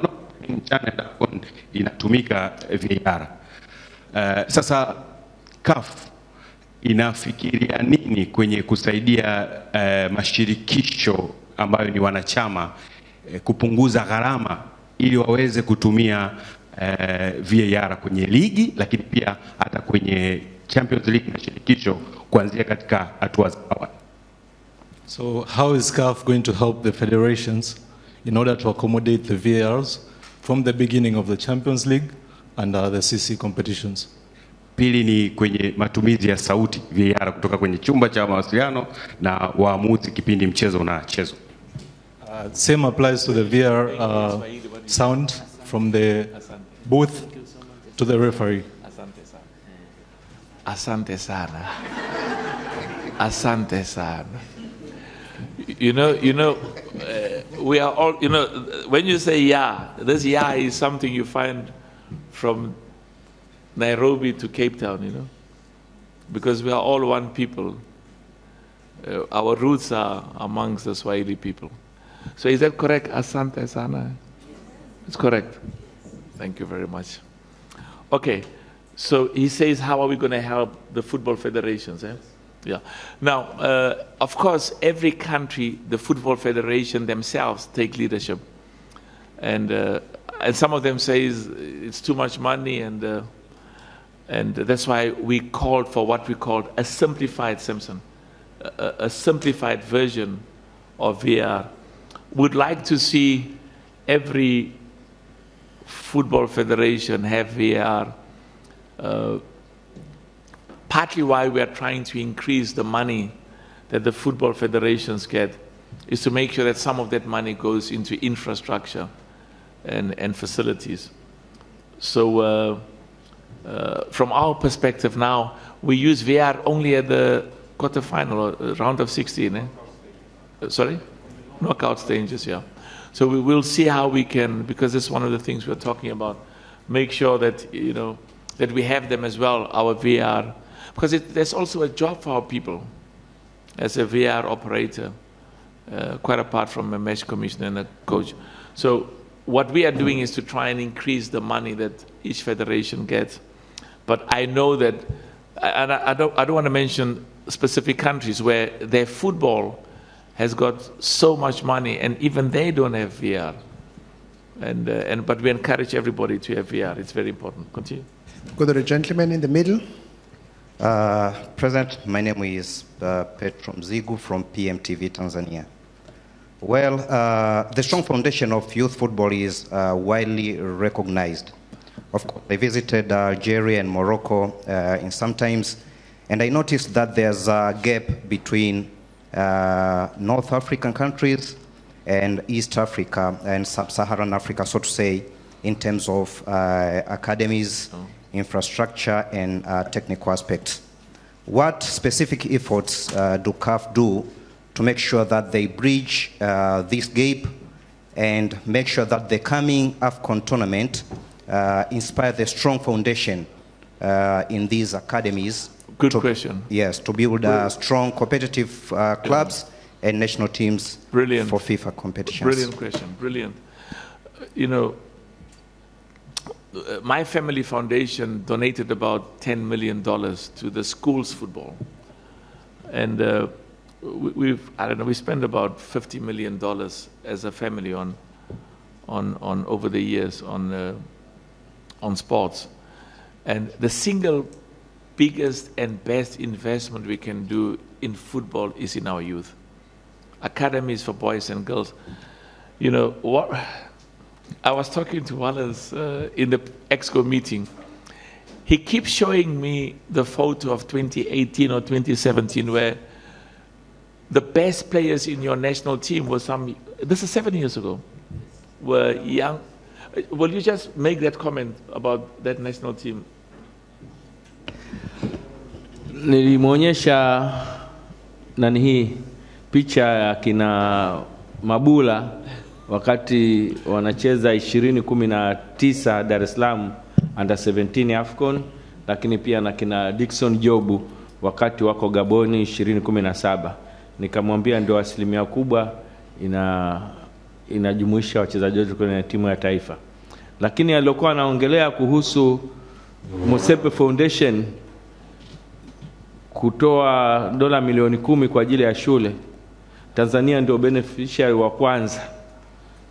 Speaker 7: In CHAN and AFCON inatumika VAR. Sasa CAF inafikiria nini kwenye kusaidia mashirikisho ambayo ni wanachama kupunguza gharama ili waweze kutumia VAR kwenye ligi, lakini pia hata kwenye Champions League na shirikisho kuanzia katika hatua za awali?
Speaker 8: So how is CAF going to help the federations in order to accommodate the VARs from the beginning of the Champions League and the CC competitions?
Speaker 7: Pili ni kwenye matumizi ya sauti VAR kutoka kwenye chumba cha mawasiliano na waamuzi kipindi mchezo unachezwa.
Speaker 8: Same applies to the VAR sound from the booth to the referee.
Speaker 1: Asante sana. Asante sana. You know, we are all, when you say yeah, this yeah is something you find from Nairobi to Cape Town, because we are all one people. Our roots are amongst the Swahili people. So is that correct? Asante sana. It's correct. Thank you very much. Okay, so he says, how are we going to help the football federations? Yeah. Now, of course, every country, the football federation themselves take leadership, and some of them say it's too much money, and that's why we called for what we called a simplified Simpson, a simplified version of VAR. Would like to see every football federation have VAR. Partly why we are trying to increase the money that the football federations get is to make sure that some of that money goes into infrastructure and facilities. So from our perspective now, we use VAR only at the quarterfinal or round of 16. Sorry? Knockout stages, yeah. So we will see how we can, because it's one of the things we're talking about, make sure that, that we have them as well, our VAR. Because there's also a job for our people as a VAR operator, quite apart from a match commissioner and a coach. So what we are doing is to try and increase the money that each federation gets. But I know that, and I don't want to mention specific countries where their football has got so much money, and even they don't have VAR. But we encourage everybody to have VAR. It's very important. Continue.
Speaker 3: Go to the gentleman in the middle.
Speaker 9: President, my name is Petro Mzigu from PMTV Tanzania. Well, the strong foundation of youth football is widely recognized. Of course, I visited Algeria and Morocco, and sometimes And I noticed that there's a gap between North African countries and East Africa and Sub-Saharan Africa, so to say, in terms of academies, infrastructure, and technical aspects. What specific efforts do CAF do to make sure that they bridge this gap and make sure that the coming AFCON tournament inspire the strong foundation in these academies?
Speaker 1: Good question.
Speaker 9: Yes, to build strong competitive clubs and national teams
Speaker 1: Brilliant.
Speaker 9: For FIFA competitions.
Speaker 1: Brilliant question, brilliant. You know, my family foundation donated about $10 million to the school's football. And we spent about $50 million as a family on over the years on sports. And the single biggest and best investment we can do in football is in our youth. Academies for boys and girls. You know, what I was talking to Wallace in the EXCO meeting. He keeps showing me the photo of 2018 or 2017 where the best players in your national team were this is 7 years ago, were young. Will you just make that comment about that national team?
Speaker 10: Nilimwonyesha nani hii picha ya kina Mabula wakati wanacheza 2019 Dar es Salaam under 17 AFCON, lakini pia na kina Dickson Jobu wakati wako Gaboni 2017. Nikamwambia ndio asilimia kubwa inajumuisha wachezaji wote kwenye timu ya taifa. Lakini alikuwa anaongelea kuhusu Motsepe Foundation kutoa dola milioni 10 kwa ajili ya shule. Tanzania ndio beneficiary wa kwanza,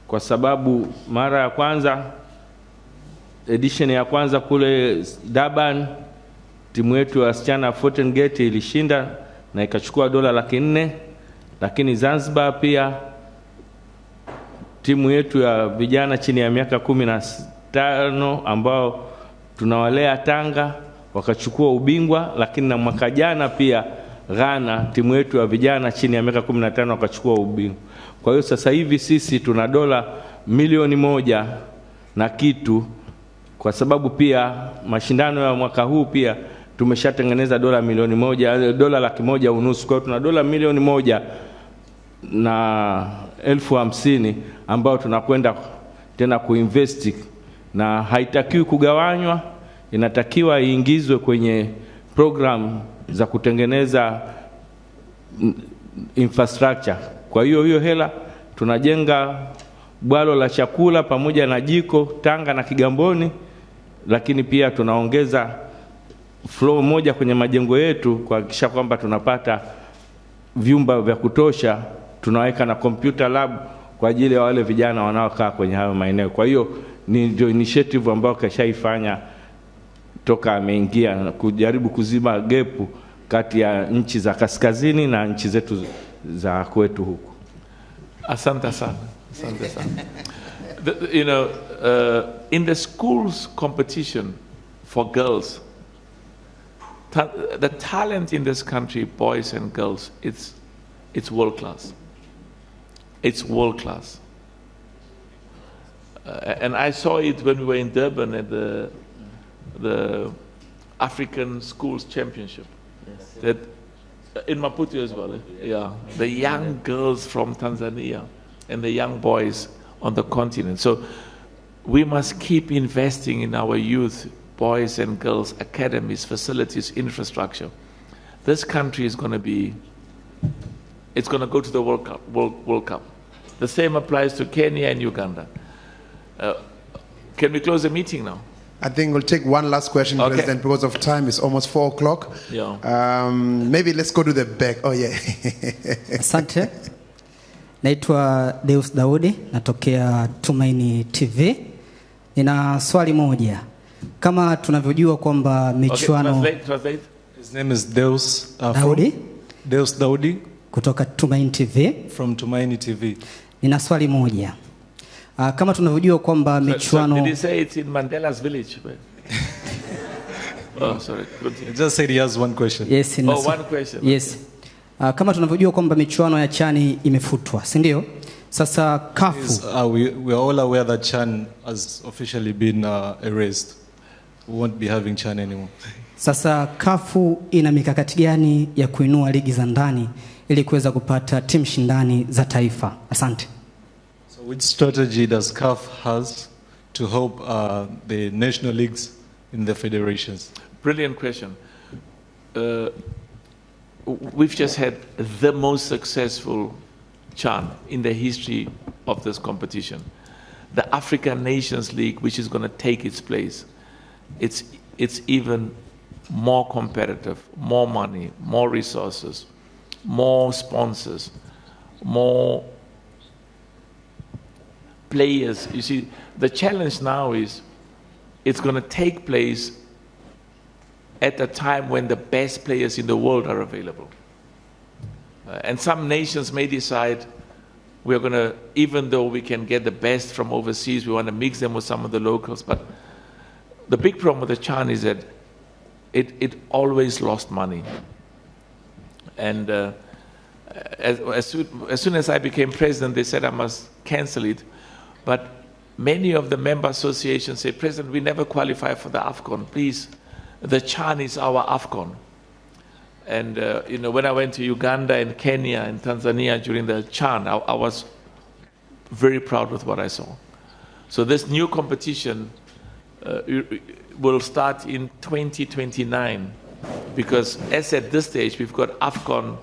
Speaker 10: kwa sababu mara ya kwanza, edition ya kwanza kule Durban, timu yetu ya wasichana Fountain Gate ilishinda na ikachukua dola 400,000. Lakini Zanzibar pia timu yetu ya vijana chini ya miaka 15 ambao tunawalea Tanga wakachukua ubingwa. Lakini na mwaka jana pia Ghana timu yetu ya vijana chini ya miaka 15 wakachukua ubingwa. Kwa hiyo sasa hivi sisi tuna dola milioni 1 na kitu, kwa sababu pia mashindano ya mwaka huu pia tumeshatengeneza dola milioni 1, dola 150,000. Kwa hiyo tuna dola milioni 1 na 50,000 ambao tunakwenda tena kuinvest, na haitakiwi kugawanywa, inatakiwa iingizwe kwenye program za kutengeneza infrastructure. Kwa hiyo hela tunajenga bwalo la chakula pamoja na jiko Tanga na Kigamboni, lakini pia tunaongeza floor moja kwenye majengo yetu kuhakikisha kwamba tunapata vyumba vya kutosha. Tunaweka na computer lab kwa ajili ya wale vijana wanaokaa kwenye hayo maeneo. Kwa hiyo ni ndio initiative ambayo kashaifanya toka ameingia, kujaribu kuziba gap kati ya nchi za kaskazini na nchi zetu za kwetu huku.
Speaker 1: Asante sana. Asante sana. You know, in the schools competition for girls, the talent in this country, boys and girls, it's world class. It's world class. And I saw it when we were in Durban at the African Schools Championship. Yes. That in Maputo as well. Yeah, the young girls from Tanzania and the young boys on the continent. So we must keep investing in our youth, boys and girls, academies, facilities, infrastructure. This country is going to be, it's going to go to the World Cup. The same applies to Kenya and Uganda. Can we close the meeting now?
Speaker 3: I think we'll take one last question,
Speaker 1: Okay.
Speaker 3: President, because of time. It's almost 4 o'clock.
Speaker 1: Yeah.
Speaker 3: Maybe let's go to the back. Oh, yeah.
Speaker 11: Asante. Naitwa Deus Daudi, natokea Tumaini TV. Nina swali moja. Kama tunavyojua kwamba michuano...
Speaker 1: Okay, translate.
Speaker 8: His name is Deus
Speaker 11: Daudi.
Speaker 8: Deus Daudi.
Speaker 11: Kutoka Tumaini TV.
Speaker 8: From Tumaini TV.
Speaker 11: Nina swali moja. Kama tunavyojua kwamba michuano...
Speaker 1: So did he say it's in Mandela's village? Oh, sorry. Continue.
Speaker 8: He just said he has one question.
Speaker 11: Yes,
Speaker 1: one question.
Speaker 11: Yes. Kama tunavyojua kwamba michuano ya CHAN imefutwa, si ndio? Sasa CAF,
Speaker 8: we are all aware that CHAN has officially been erased. We won't be having CHAN anymore.
Speaker 11: Sasa CAF ina mikakati gani ya kuinua ligi za ndani ili kuweza kupata timu shindani za taifa? Asante.
Speaker 8: So which strategy does CAF has to help the national leagues in the federations?
Speaker 1: Brilliant question. We've just had the most successful CHAN in the history of this competition. The African Nations League, which is going to take its place, it's even more competitive, more money, more resources, more sponsors, more players. You see, the challenge now is it's going to take place at a time when the best players in the world are available. And some nations may decide we're going to, even though we can get the best from overseas, we want to mix them with some of the locals. But the big problem with the CHAN is that it always lost money. And as soon as I became president, they said I must cancel it. But many of the member associations say, President, we never qualify for the AFCON. Please, the CHAN is our AFCON. And you know, when I went to Uganda and Kenya and Tanzania during the CHAN, I was very proud with what I saw. So this new competition will start in 2029, because as at this stage, we've got AFCON,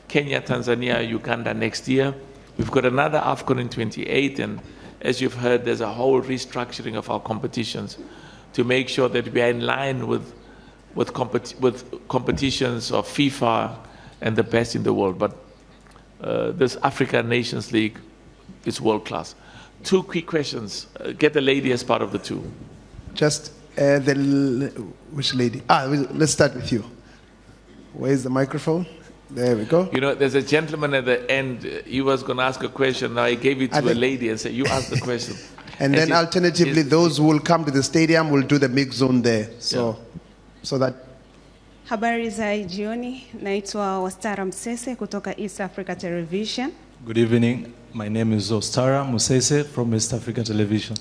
Speaker 1: Kenya, Tanzania, Uganda next year. We've got another AFCON in 28, and as you've heard, there's a whole restructuring of our competitions to make sure that we are in line with competitions of FIFA and the best in the world. But this African Nations League is world class. Two quick questions. Get the lady as part of the two.
Speaker 3: Just which lady? Let's start with you. Where's the microphone? There we go.
Speaker 1: You know, there's a gentleman at the end. He was going to ask a question. Now I gave it to a lady and said, "You ask the question."
Speaker 3: And then alternatively, those who will come to the stadium will do the mix zone there. So that.
Speaker 12: Habari za jioni, naitwa Ostara Msese kutoka East Africa Television.
Speaker 8: Good evening. My name is Ostara Msese from East Africa Television.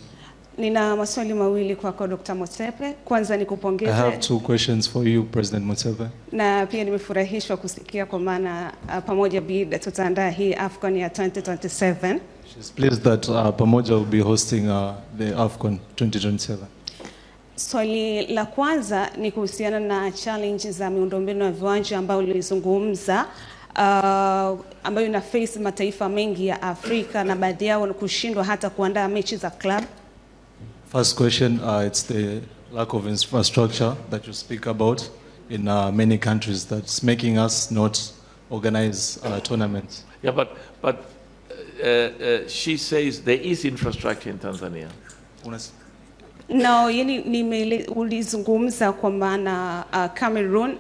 Speaker 12: Nina maswali mawili kwako Dr. Motsepe. Kwanza nikupongeze.
Speaker 8: I have two questions for you, President Motsepe.
Speaker 12: Na pia nimefurahishwa kusikia kwa maana pamoja bid tutaandaa hii AFCON ya 2027.
Speaker 8: She's pleased that pamoja will be hosting the AFCON 2027.
Speaker 12: Swali la kwanza ni kuhusiana na challenge za miundombinu ya viwanja ambayo ulizungumza, ambayo ina face mataifa mengi ya Afrika na baadhi yao kushindwa hata kuandaa mechi za club.
Speaker 8: First question, it's the lack of infrastructure that you speak about in many countries that's making us not organize tournaments.
Speaker 1: Yeah, but she says there is infrastructure in Tanzania.
Speaker 12: No, ulizungumza kwa maana Cameroon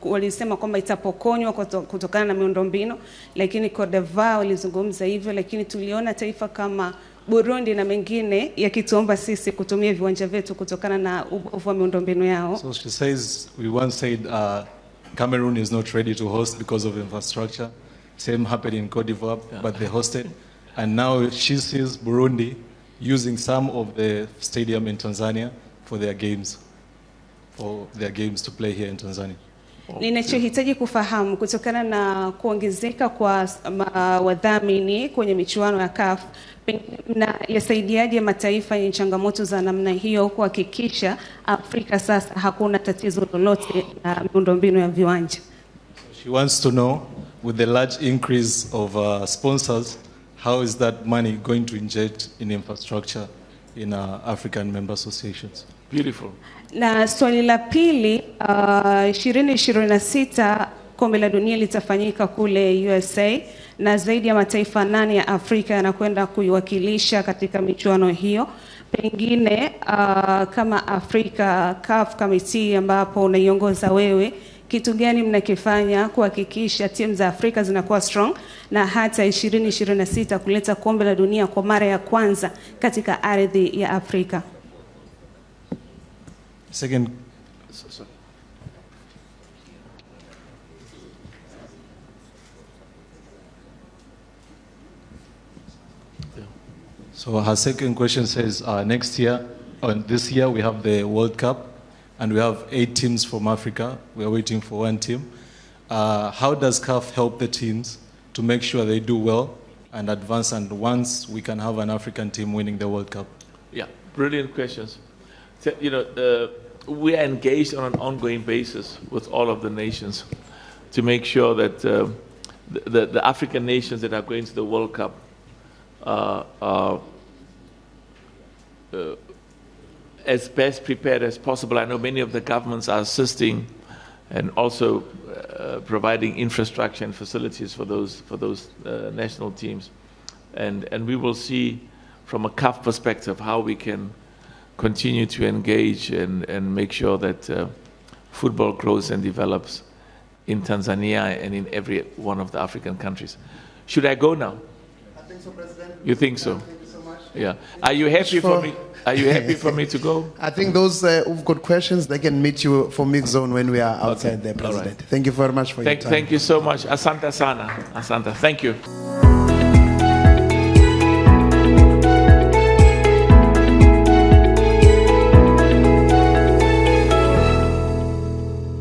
Speaker 12: walisema kwamba itapokonywa kutokana na miundombinu, lakini Cote d'Ivoire walizungumza hivyo, lakini tuliona taifa kama Burundi na mengine yakituomba sisi kutumia viwanja vyetu kutokana na ubovu wa miundombinu yao.
Speaker 8: So she says, we once said Cameroon is not ready to host because of infrastructure. Same happened in Cote d'Ivoire, but they hosted. And now she sees Burundi using some of the stadium in Tanzania for their games to play here in Tanzania.
Speaker 12: Ninachohitaji kufahamu kutokana na kuongezeka kwa wadhamini kwenye michuano ya CAF, na yasaidiaje mataifa yenye changamoto za namna hiyo kuhakikisha Afrika sasa hakuna tatizo lolote na miundombinu ya viwanja.
Speaker 8: She wants to know, with the large increase of sponsors, how is that money going to inject in infrastructure in African member associations?
Speaker 1: Beautiful.
Speaker 12: Na swali la pili, 2026 kombe la dunia litafanyika kule USA na zaidi ya mataifa 8 ya Afrika yanakwenda kuiwakilisha katika michuano hiyo. Pengine kama Africa CAF Kamati ambapo unaiongoza wewe, kitu gani mnakifanya kuhakikisha timu za Afrika zinakuwa strong na hata 2026 kuleta kombe la dunia kwa mara ya kwanza katika ardhi ya Afrika?
Speaker 8: Second
Speaker 1: Sorry.
Speaker 8: So her second question says, next year, or this year, we have the World Cup, and we have 8 teams from Africa. We are waiting for 1 team. How does CAF help the teams to make sure they do well and advance, and once we can have an African team winning the World Cup?
Speaker 1: Yeah, brilliant questions. So, we are engaged on an ongoing basis with all of the nations to make sure that the African nations that are going to the World Cup are as best prepared as possible. I know many of the governments are assisting and also providing infrastructure and facilities for those national teams, and we will see from a CAF perspective how we can continue to engage and make sure that football grows and develops in Tanzania and in every one of the African countries. Should I go now?
Speaker 3: I think so, President.
Speaker 1: You think so?
Speaker 3: Thank you so much.
Speaker 1: Yeah. Are you happy for me? Are you happy for me to go?
Speaker 3: I think those who've got questions, they can meet you for mixed zone when we are outside there, President.
Speaker 1: Right.
Speaker 3: Thank you very much for your time.
Speaker 1: Thank you so much. Asante sana. Asante. Thank you.